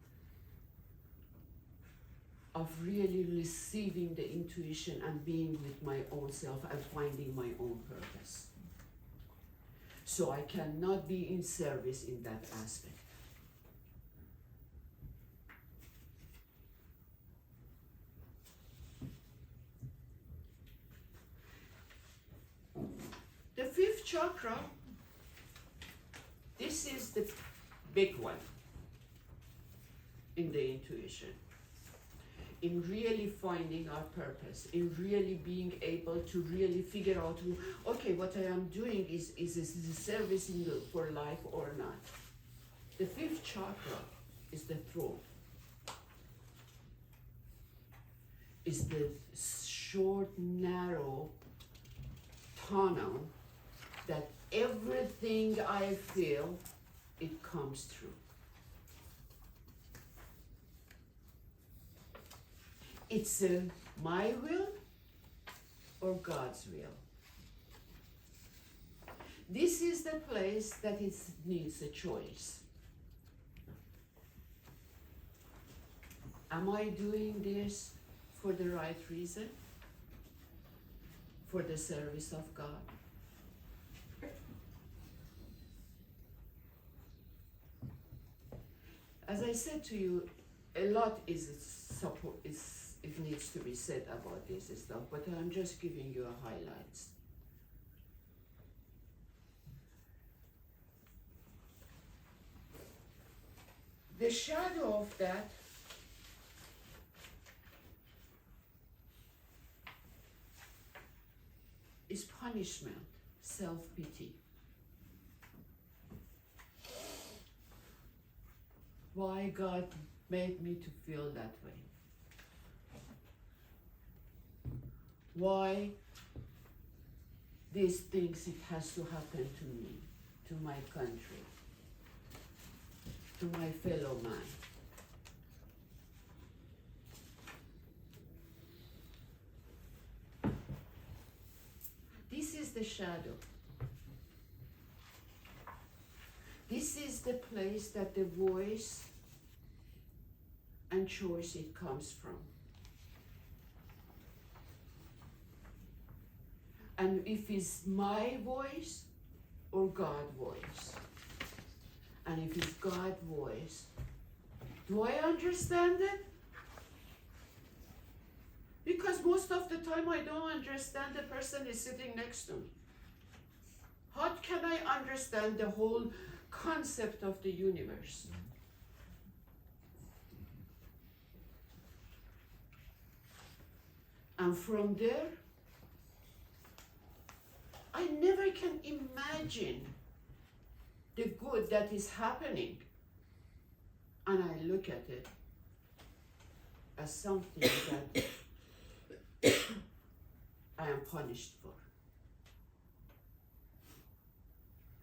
of really receiving the intuition and being with my own self and finding my own purpose. So I cannot be in service in that aspect. The 5th chakra, this is the big one in the intuition. In really finding our purpose, in really being able to really figure out, okay, what I am doing is this service for life or not. The 5th chakra is the throat. Is the short, narrow tunnel that everything I feel, it comes through. It's my will or God's will. This is the place that it needs a choice. Am I doing this for the right reason? For the service of God? As I said to you, a lot it needs to be said about this stuff, but I'm just giving you a highlights. The shadow of that is punishment, self-pity. Why God made me to feel that way? why these things it has to happen to me, to my country, to my fellow man. This is the shadow. This is the place that the voice and choice it comes from. And if it's my voice or God's voice. And if it's God's voice, do I understand it? Because most of the time I don't understand the person is sitting next to me. How can I understand the whole concept of the universe? And from there, I never can imagine the good that is happening. And I look at it as something that I am punished for.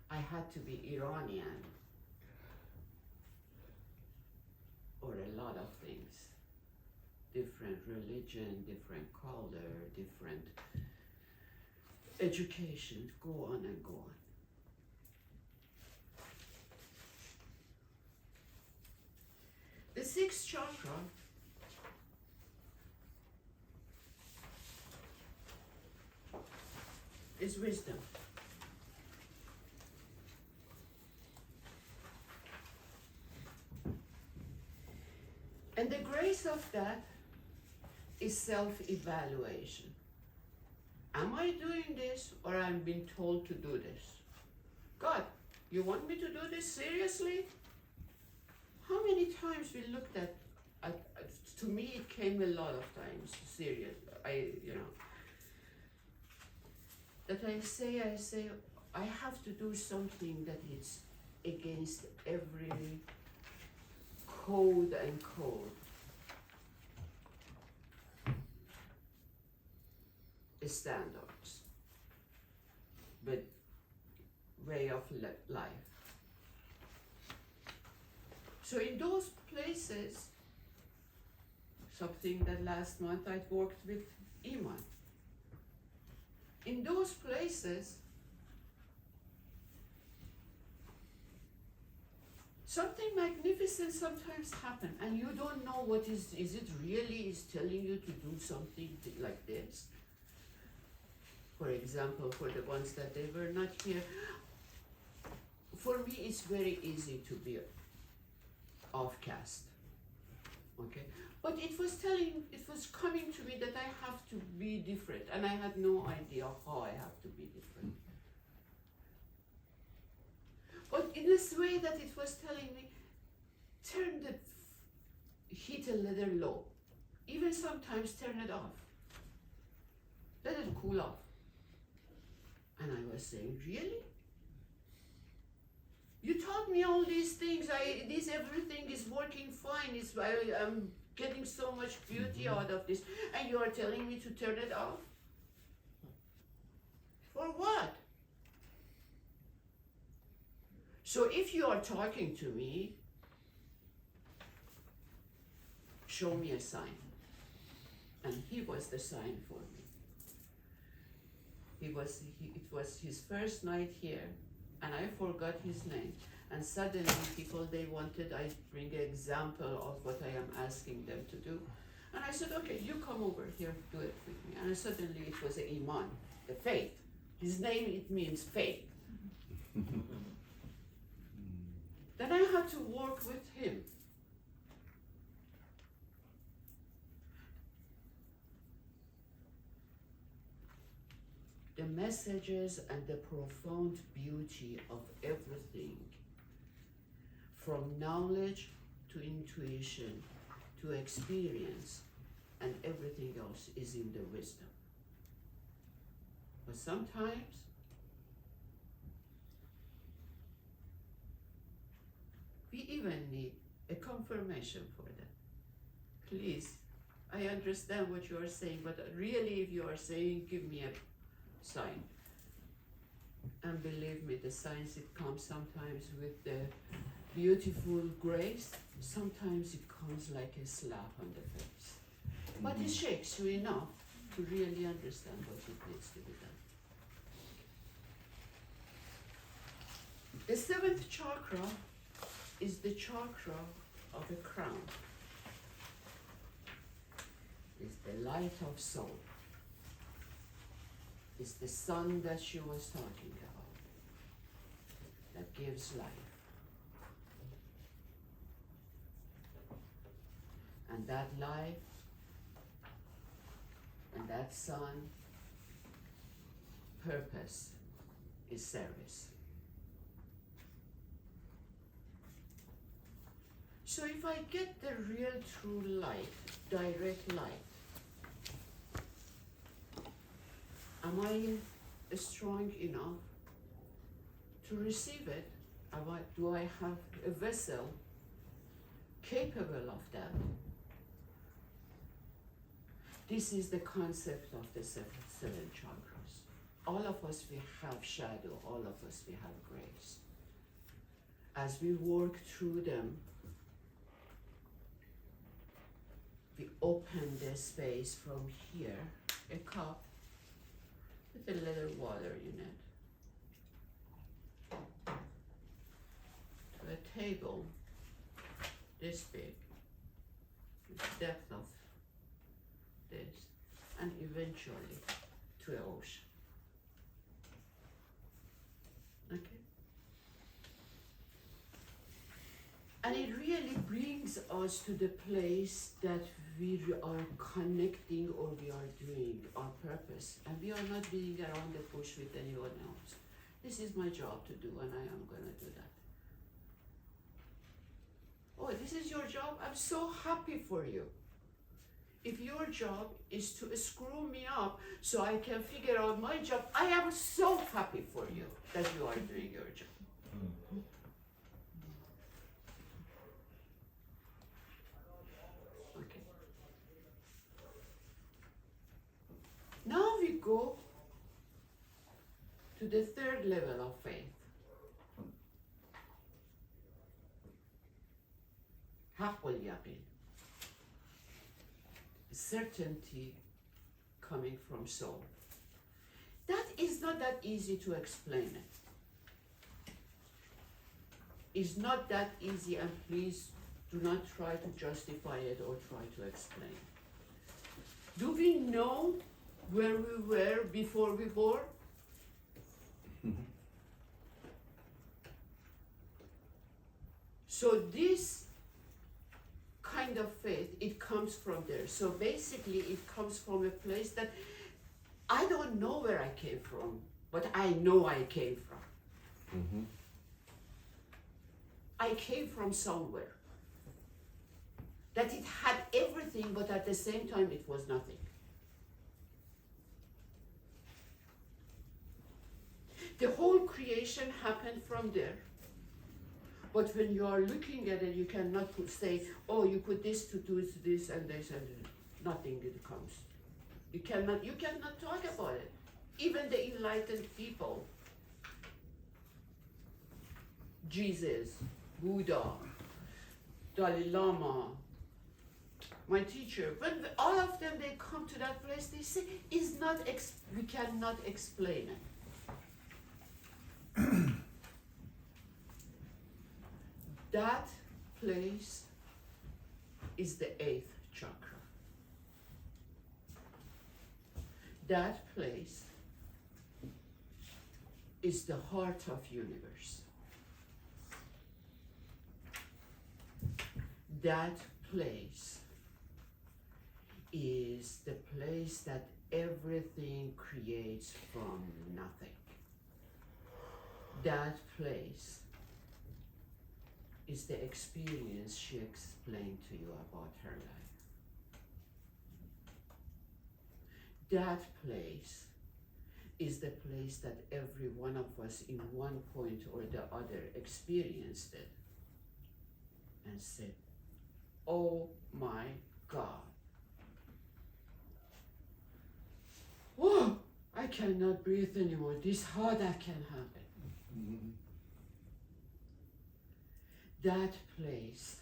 I had to be Iranian or a lot of things. Different religion, different color, different education, go on and go on. The sixth chakra is wisdom. And the grace of that is self-evaluation. Am I doing this or I'm being told to do this? God, you want me to do this seriously? How many times we looked at to me it came a lot of times, serious, that I say, I have to do something that is against every code and code. Standards, but way of life. So in those places, something that last month I worked with Iman. In those places, something magnificent sometimes happen, and you don't know what is it really is telling you to do something like this. For example, for the ones that they were not here, for me it's very easy to be off-cast, okay? But it was coming to me that I have to be different, and I had no idea how I have to be different. But in this way that it was telling me, turn the heat a little low, even sometimes turn it off, let it cool off. And I was saying, really? You taught me all these things. Everything is working fine. I'm getting so much beauty out of this, and you are telling me to turn it off? For what? So if you are talking to me, show me a sign. And he was the sign for me. It was his first night here, and I forgot his name. And suddenly people, they wanted I bring an example of what I am asking them to do. And I said, okay, you come over here, do it with me. And suddenly it was a Iman, the faith. His name, it means faith. Then I had to work with him. The messages and the profound beauty of everything, from knowledge to intuition to experience, and everything else is in the wisdom. But sometimes we even need a confirmation for that. Please I understand what you are saying, but really if you are saying, give me a sign. And believe me, the signs, it comes sometimes with the beautiful grace, sometimes it comes like a slap on the face. But it shakes you enough to really understand what it needs to be done. The seventh chakra is the chakra of the crown. It's the light of soul. It's the sun that she was talking about, that gives life. And that life and that sun, purpose is service. So if I get the real true light, direct light, am I strong enough to receive it? Do I have a vessel capable of that? This is the concept of the seven chakras. All of us, we have shadow. All of us, we have grace. As we work through them, we open the space from here, a cup with a little water in it, to a table this big, with the depth of this, and eventually to an ocean. Okay? And it really brings us to the place that we are connecting, or we are doing our purpose, and we are not being around the bush with anyone else. This is my job to do, and I am going to do that. Oh, this is your job? I'm so happy for you. If your job is to screw me up so I can figure out my job, I am so happy for you that you are doing your job. Okay. Now we go to the third level of faith. Haqqul yaqin. Certainty coming from soul. That is not that easy to explain it. It's not that easy, and please do not try to justify it or try to explain. Do we know where we were before we were? So this kind of faith, it comes from there. So basically it comes from a place that I don't know where I came from, but I know I came from. Mm-hmm. I came from somewhere. That it had everything, but at the same time it was nothing. The whole creation happened from there. But when you are looking at it, you cannot say, oh, you put this to do this and this, and nothing it comes. You cannot talk about it. Even the enlightened people, Jesus, Buddha, Dalai Lama, my teacher, when all of them, they come to that place, they say, we cannot explain it. That place is the 8th chakra. That place is the heart of universe. That place is the place that everything creates from nothing. That place is the experience she explained to you about her life. That place is the place that every one of us in one point or the other experienced it and said, oh my God, oh, I cannot breathe anymore. This how that can happen? Mhm. That place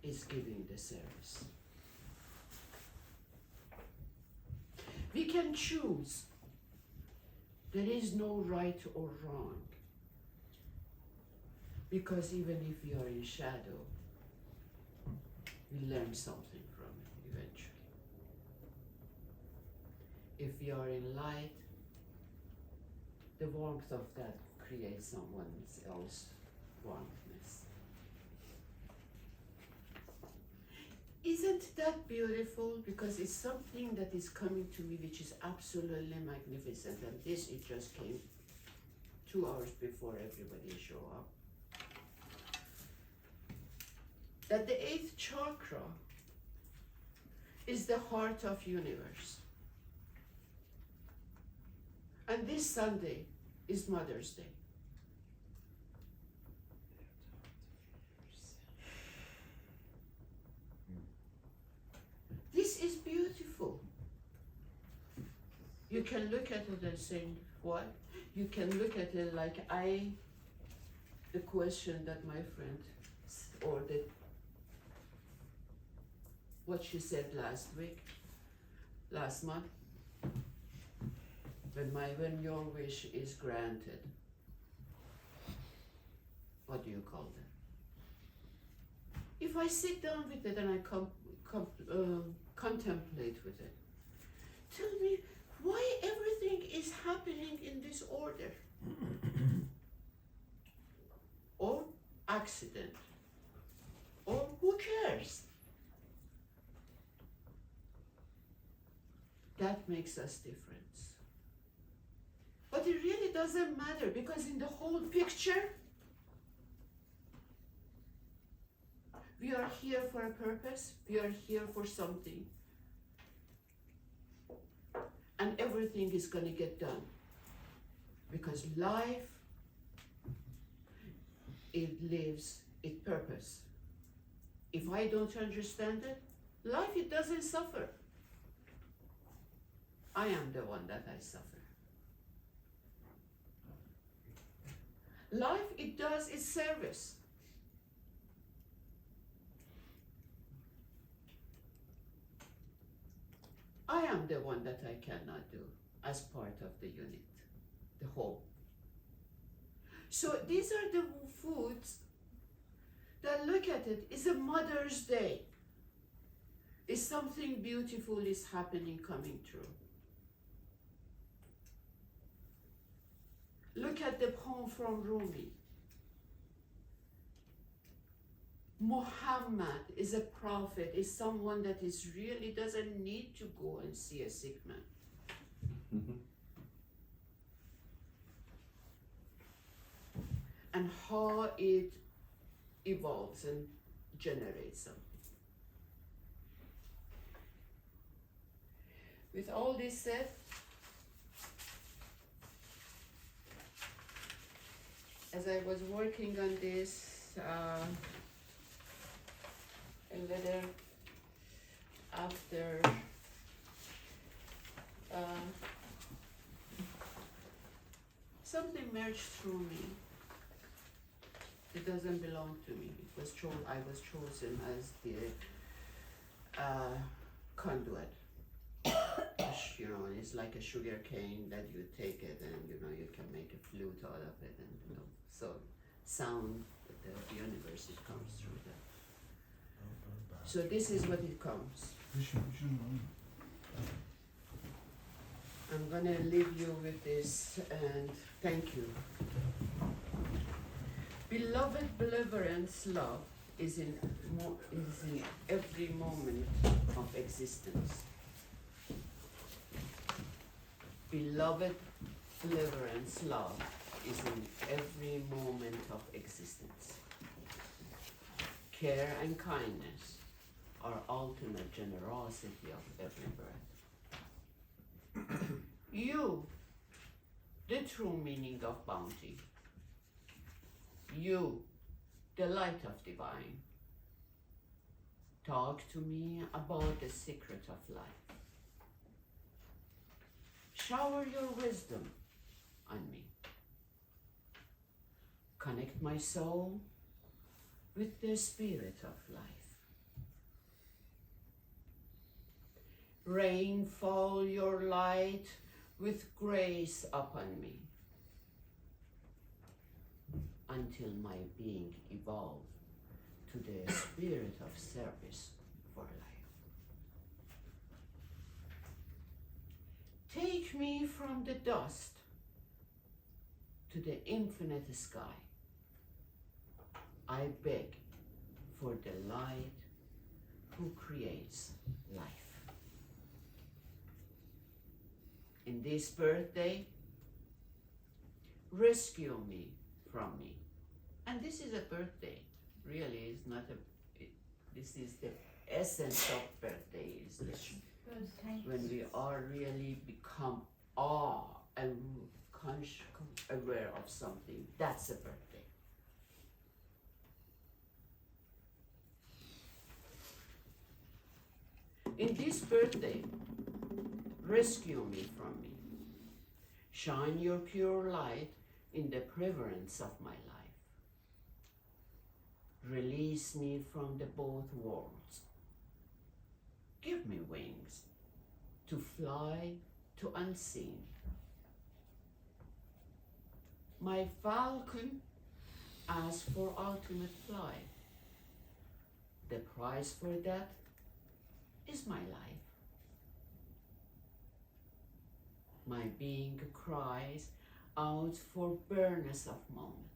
is giving the service. We can choose. There is no right or wrong. Because even if we are in shadow, we learn something from it eventually. If we are in light, the warmth of that creates someone else's warmthness. Isn't that beautiful? Because it's something that is coming to me which is absolutely magnificent, and this it just came 2 hours before everybody show up. That the 8th chakra is the heart of universe. And this Sunday is Mother's Day. This is beautiful. You can look at it and say, what? You can look at it like the question that my friend, or what she said last month, when your wish is granted, what do you call that? If I sit down with it and I contemplate with it, tell me why everything is happening in this order, or accident, or who cares? That makes us different. But it really doesn't matter, because in the whole picture, we are here for a purpose, we are here for something. And everything is gonna get done. Because life, it lives its purpose. If I don't understand it, life, it doesn't suffer. I am the one that I suffer. Life, it does its service. I am the one that I cannot do as part of the unit, the whole. So these are the foods that, look at it, it's a Mother's Day. It's something beautiful is happening, coming true. Look at the poem from Rumi. Muhammad is a prophet, is someone that is really doesn't need to go and see a sick man. Mhm. And how it evolves and generates something. With all this said, as I was working on this, a little after something merged through me. It doesn't belong to me. I was chosen as the conduit. You know, it's like a sugar cane that you take it and you can make a flute out of it, and so sound the universe, it comes through that. So this is what it comes. I'm gonna leave you with this, and thank you. Beloved, deliverance, love is in every moment of existence. Beloved, deliverance, love is in every moment of existence. Care and kindness are ultimate generosity of every breath. You, the true meaning of bounty. You, the light of divine. Talk to me about the secret of life. Shower your wisdom on me. Connect my soul with the spirit of life. Rain fall your light with grace upon me until my being evolved to the spirit of service for life. Take me from the dust to the infinite sky. I beg for the light who creates life. In this birthday, rescue me from me. And this is a birthday. Really, it's not this is the essence of birthday, is this. When we are really become and aware of something, that's a birthday. In this birthday, rescue me from me. Shine your pure light in the prevalence of my life. Release me from the both worlds. Give me wings to fly to unseen. My falcon asks for ultimate flight. The price for that is my life. My being cries out for bareness of moment.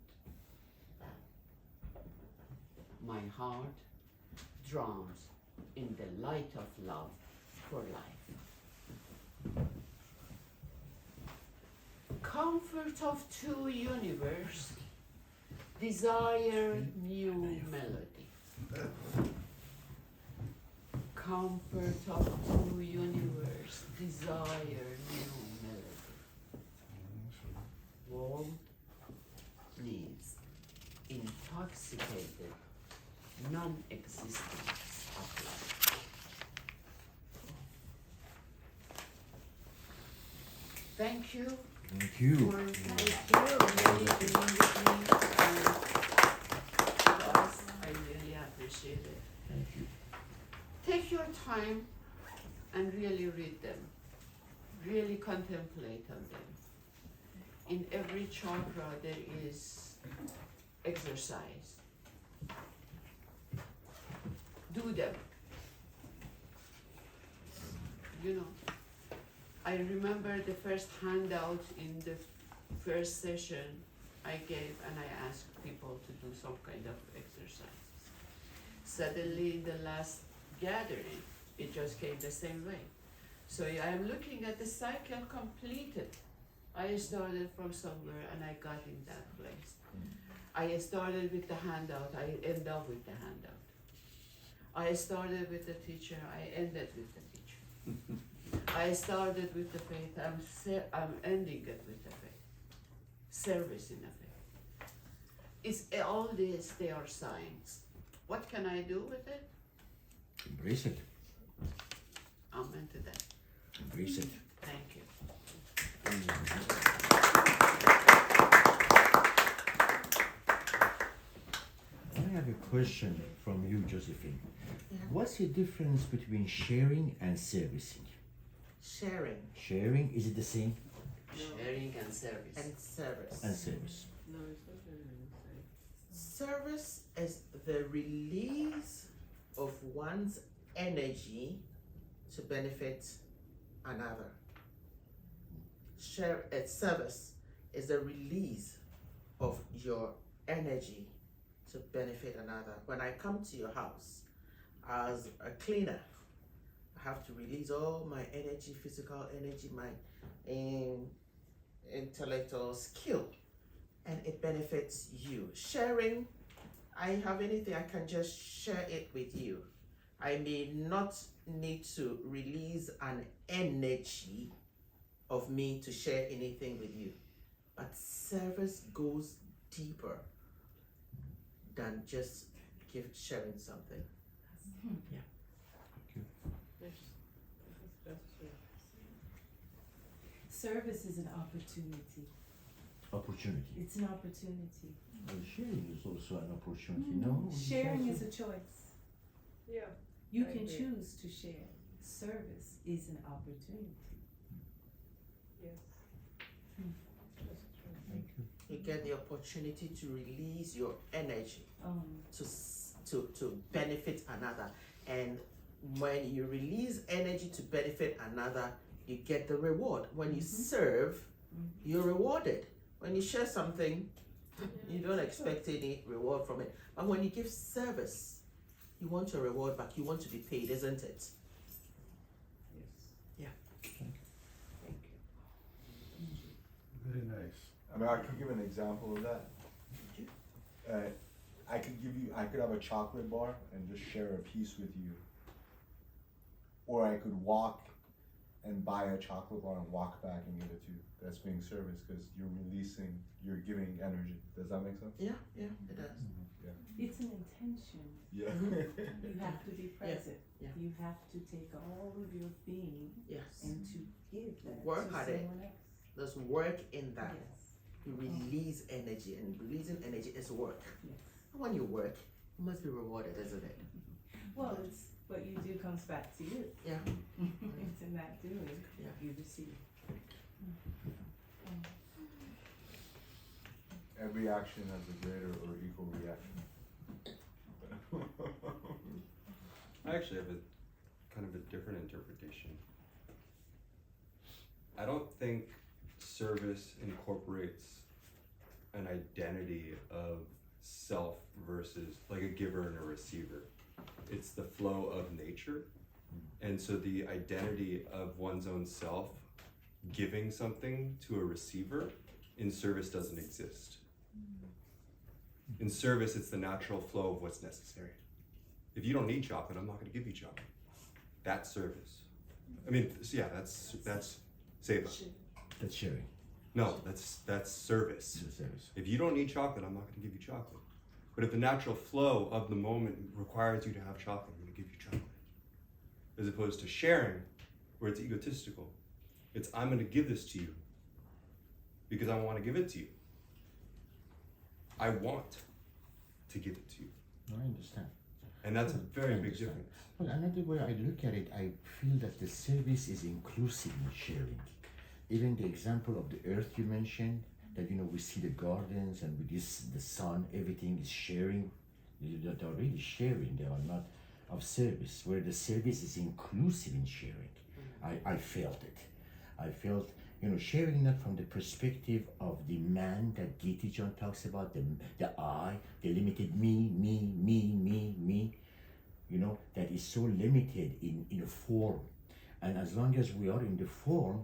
My heart drowns in the light of love for life. Comfort of two universe, desire new melody. Comfort of two universe, desire new melody. Warm needs intoxicated non-existence of life. Thank you. Thank you. For really being with me. Guys, I really appreciate it. Thank you. Take your time and really read them. Really contemplate on them. In every chakra there is exercise. Do them. You know, I remember the first handout in the first session I gave, and I asked people to do some kind of exercises. Suddenly in the last gathering, it just came the same way. So I am looking at the cycle completed. I started from somewhere and I got in that place. I started with the handout, I end up with the handout. I started with the teacher, I ended with the teacher. I started with the faith, I'm ending it with the faith. Service in the faith. It's all this, they are signs. What can I do with it? Embrace it. Amen to that. Embrace it. Thank you. I have a question from you, Josephin. Yeah. What's the difference between sharing and servicing? Sharing Sharing, is it the same? Sharing and service. and service. And service. No, it's not really the same. Service is the release of one's energy to benefit another. Service is the release of your energy to benefit another. When I come to your house as a cleaner, I have to release all my energy, physical energy, my intellectual skill, and it benefits you. Sharing, I have anything, I can just share it with you. I may not need to release an energy of me to share anything with you, but service goes deeper than just sharing something. service is an opportunity. Opportunity. It's an opportunity. Well, sharing is also an opportunity, no? Sharing It's is a choice. Yeah. You I can agree. choose to share. Service is an opportunity. Yes. That's true. Thank you. You get the opportunity to release your energy to benefit another, and when you release energy to benefit another, you get the reward. When you serve, you're rewarded. When you share something, you don't expect any reward from it. But when you give service, you want your reward back. You want to be paid, isn't it? Yes. Thank you. Very nice. I mean, I could give an example of that. I could have a chocolate bar and just share a piece with you. Or I could walk and buy a chocolate bar and walk back and give it to you. That's being service because you're giving energy. Does that make sense? Yeah, it does. It's an intention. Yeah. You have to be present. Yeah. You have to take all of your being Yes. and to give that Work to at it. someone else. There's work in that. Yes. You release energy, and releasing energy is work. Yes. And when you work, you must be rewarded, isn't it? Well, it's what you do comes back to you. Yeah. It's in that doing Yeah. you receive. Every action has a greater or equal reaction. I actually have a kind of a different interpretation. I don't think service incorporates an identity of self versus like a giver and a receiver. It's the flow of nature. And so the identity of one's own self giving something to a receiver in service doesn't exist. In service, it's the natural flow of what's necessary. If you don't need chocolate, I'm not going to give you chocolate. That's service. I mean, yeah, that's seva. That's sharing. No, that's service. It's a service. If you don't need chocolate, I'm not going to give you chocolate. But if the natural flow of the moment requires you to have chocolate, I'm going to give you chocolate. As opposed to sharing, where it's egotistical. It's I'm going to give this to you because I want to give it to you. I want to give it to you. No, I understand. And that's a very I big understand. difference. Well, another way I look at it, I feel that the service is inclusive in sharing. Even the example of the earth you mentioned, that we see the gardens and with the sun, everything is sharing. They're already sharing, they are not of service, where the service is inclusive in sharing. I felt it. I felt, sharing not from the perspective of the man that Gita John talks about, the I, the limited me, that is so limited in a form. And as long as we are in the form,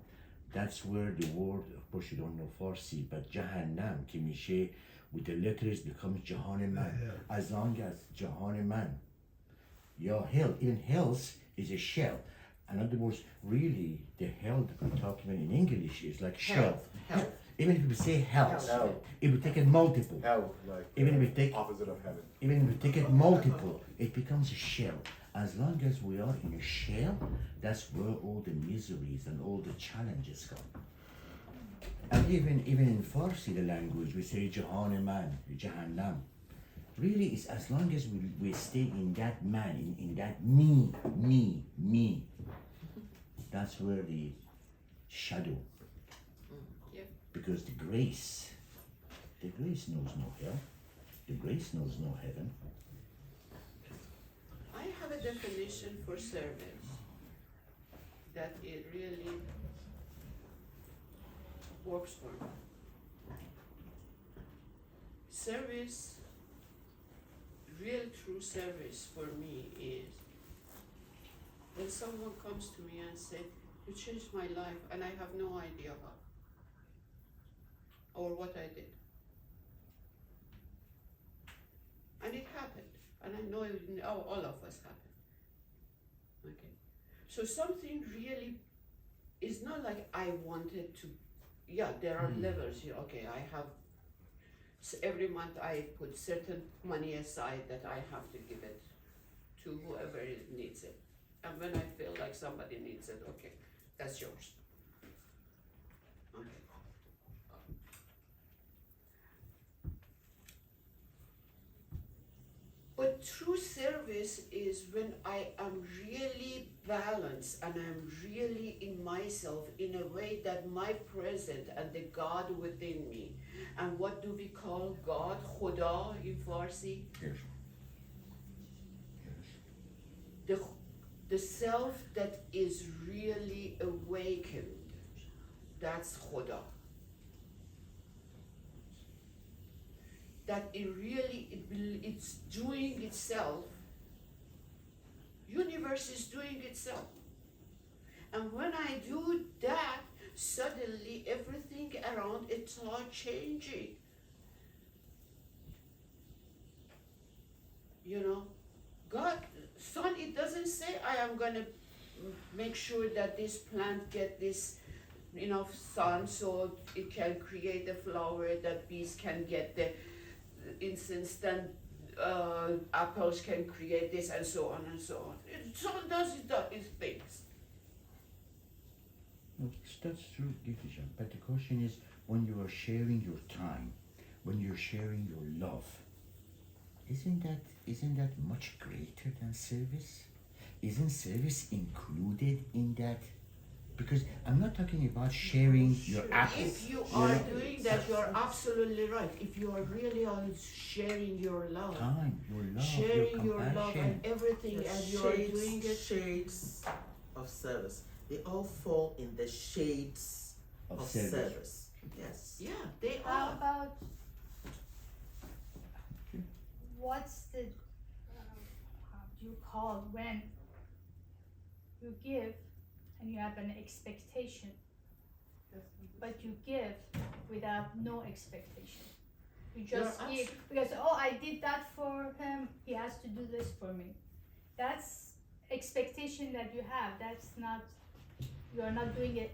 that's where the word, of course you don't know Farsi, but Jahannam, Kimishe, with the letters becomes Jahannaman. As long as Jahannaman, your hell, even hell's is a shell. In other words, really, the hell that we're talking about in English is like shell. Health. Even if we say hell, Hell. if we take it multiple, Hell, like Even if we take- opposite of heaven. even if we take it multiple, it becomes a shell. As long as we are in a shell, that's where all the miseries and all the challenges come. And even in Farsi, the language, we say Jahannaman, Jahannam. Really, it's as long as we stay in that man, in that me. That's where the shadow. Yep. Because the grace knows no hell. The grace knows no heaven. I have a definition for service that it really works for me. Service, real true service for me is when someone comes to me and says, "You changed my life and I have no idea how or what I did." And it happened. And I know all of us happened. Okay. So something really is not like I wanted to. Yeah, there are levels here. Okay, I have. Every month I put certain money aside that I have to give it to whoever needs it. And when I feel like somebody needs it, okay, that's yours. true service is when I am really balanced and I'm really in myself in a way that my present and the God within me. And what do we call God? Khuda in Farsi. Yes. Yes. The self that is really awakened. That's Khuda. That it's doing itself. Universe is doing itself. And when I do that, suddenly everything around it starts changing. You know, God, son, it doesn't say I am gonna make sure that this plant get this enough sun so it can create a flower that bees can get the instant apples can create this and so on and so on. So does its things. No, that's true, Teteeh. But the question is, when you are sharing your time, when you're sharing your love, isn't that much greater than service? Isn't service included in that? Because I'm not talking about sharing your apples. If you are doing that, you're absolutely right. If you are really on sharing your love, Time, your love, sharing your your love and compassion. everything, The and you are doing it. shades of service. They all fall in the shades Of of service. service. Yes. Yeah, they How are. about what's the how do you call when you give and you have an expectation, but you give without no expectation. You just You're give because I did that for him. He has to do this for me. That's expectation that you have. That's not. You are not doing it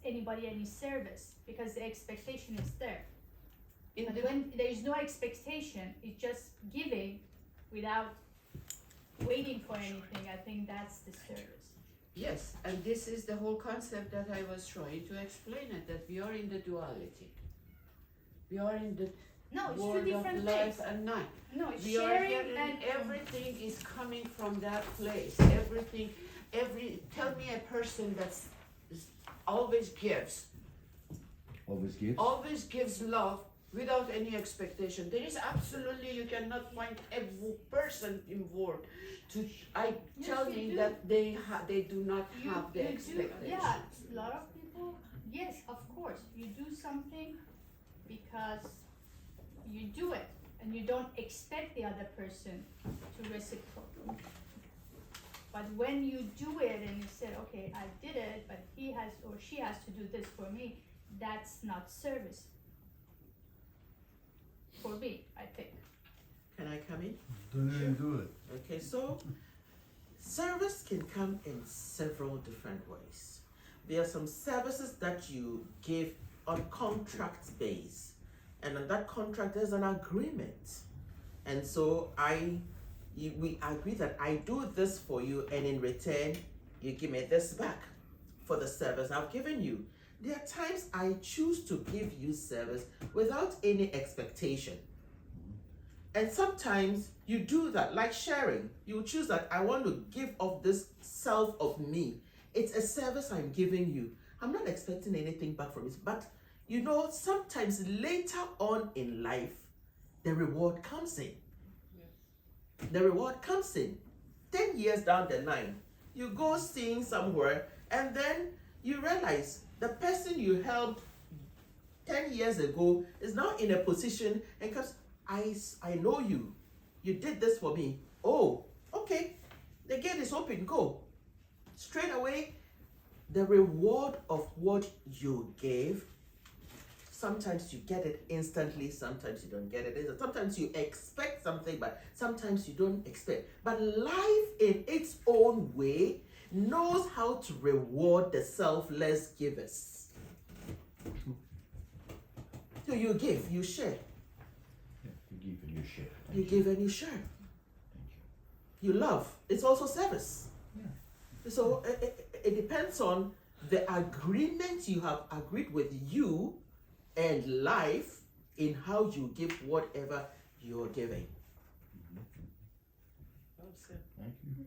anybody any service because the expectation is there. In But the when there is no expectation, it's just giving without waiting for anything. I think that's the service. Yes, and this is the whole concept that I was trying to explain it, that we are in the duality. We are in the No, it's two world of different life things. and night. No, it's We are here sharing and and everything is coming from that place. Tell me a person that's always gives, Always gives. love without any expectation. There is absolutely, you cannot find a person involved to, Yes, tell you me do. that they do not have the you do, expectation. yeah, a lot of people, yes, of course, you do something because you do it and you don't expect the other person to reciprocate. But when you do it and you said, okay, I did it, but he has or she has to do this for me, that's not service. For me, I think. Can I come in? Don't even do it. Okay, so service can come in several different ways. There are some services that you give on contract base, and on that contract there's an agreement. And so we agree that I do this for you, and in return you give me this back for the service I've given you. There are times I choose to give you service without any expectation. And sometimes you do that, like sharing. You choose that I want to give of this self of me. It's a service I'm giving you. I'm not expecting anything back from it. But you know, sometimes later on in life, the reward comes in. The reward comes in. 10 years down the line, you go sing somewhere, and then you realize the person you helped 10 years ago is now in a position and comes, I know you. You did this for me. Oh, okay. The gate is open. Go. Straight away, the reward of what you gave, sometimes you get it instantly, sometimes you don't get it instantly. Sometimes you expect something, but sometimes you don't expect. But life in its own way knows how to reward the selfless givers. So you give, you share. Yeah, you give and you share. You give and you share. Thank You love. It's also service. Yeah. So it depends on the agreement you have agreed with you and life in how you give whatever you're giving. Well said. Thank you.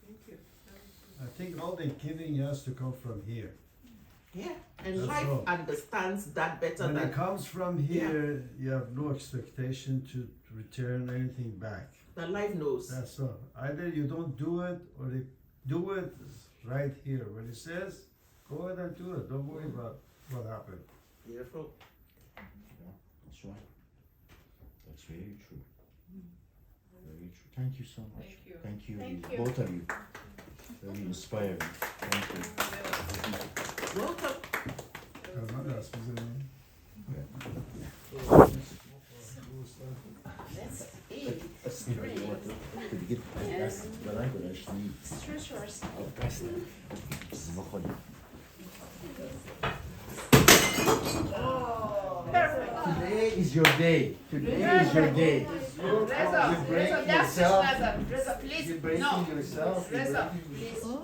Thank you. I think all the giving has to come from here. Yeah, and That's life all. understands that better When than it comes from here, you have no expectation to return anything back. life knows. That's all. Either you don't do it or they do it right here. When it says, go ahead and do it. Don't worry about what happened. Beautiful. That's right. That's very true. Very true. Thank you so much. Thank you. Thank you, Thank you. both of you. Very inspiring. Thank you. Welcome. Hermano, that's his name. Let's eat. Yes. Today is your day. Today is your day. You're breaking yourself. You're breaking yourself. You're breaking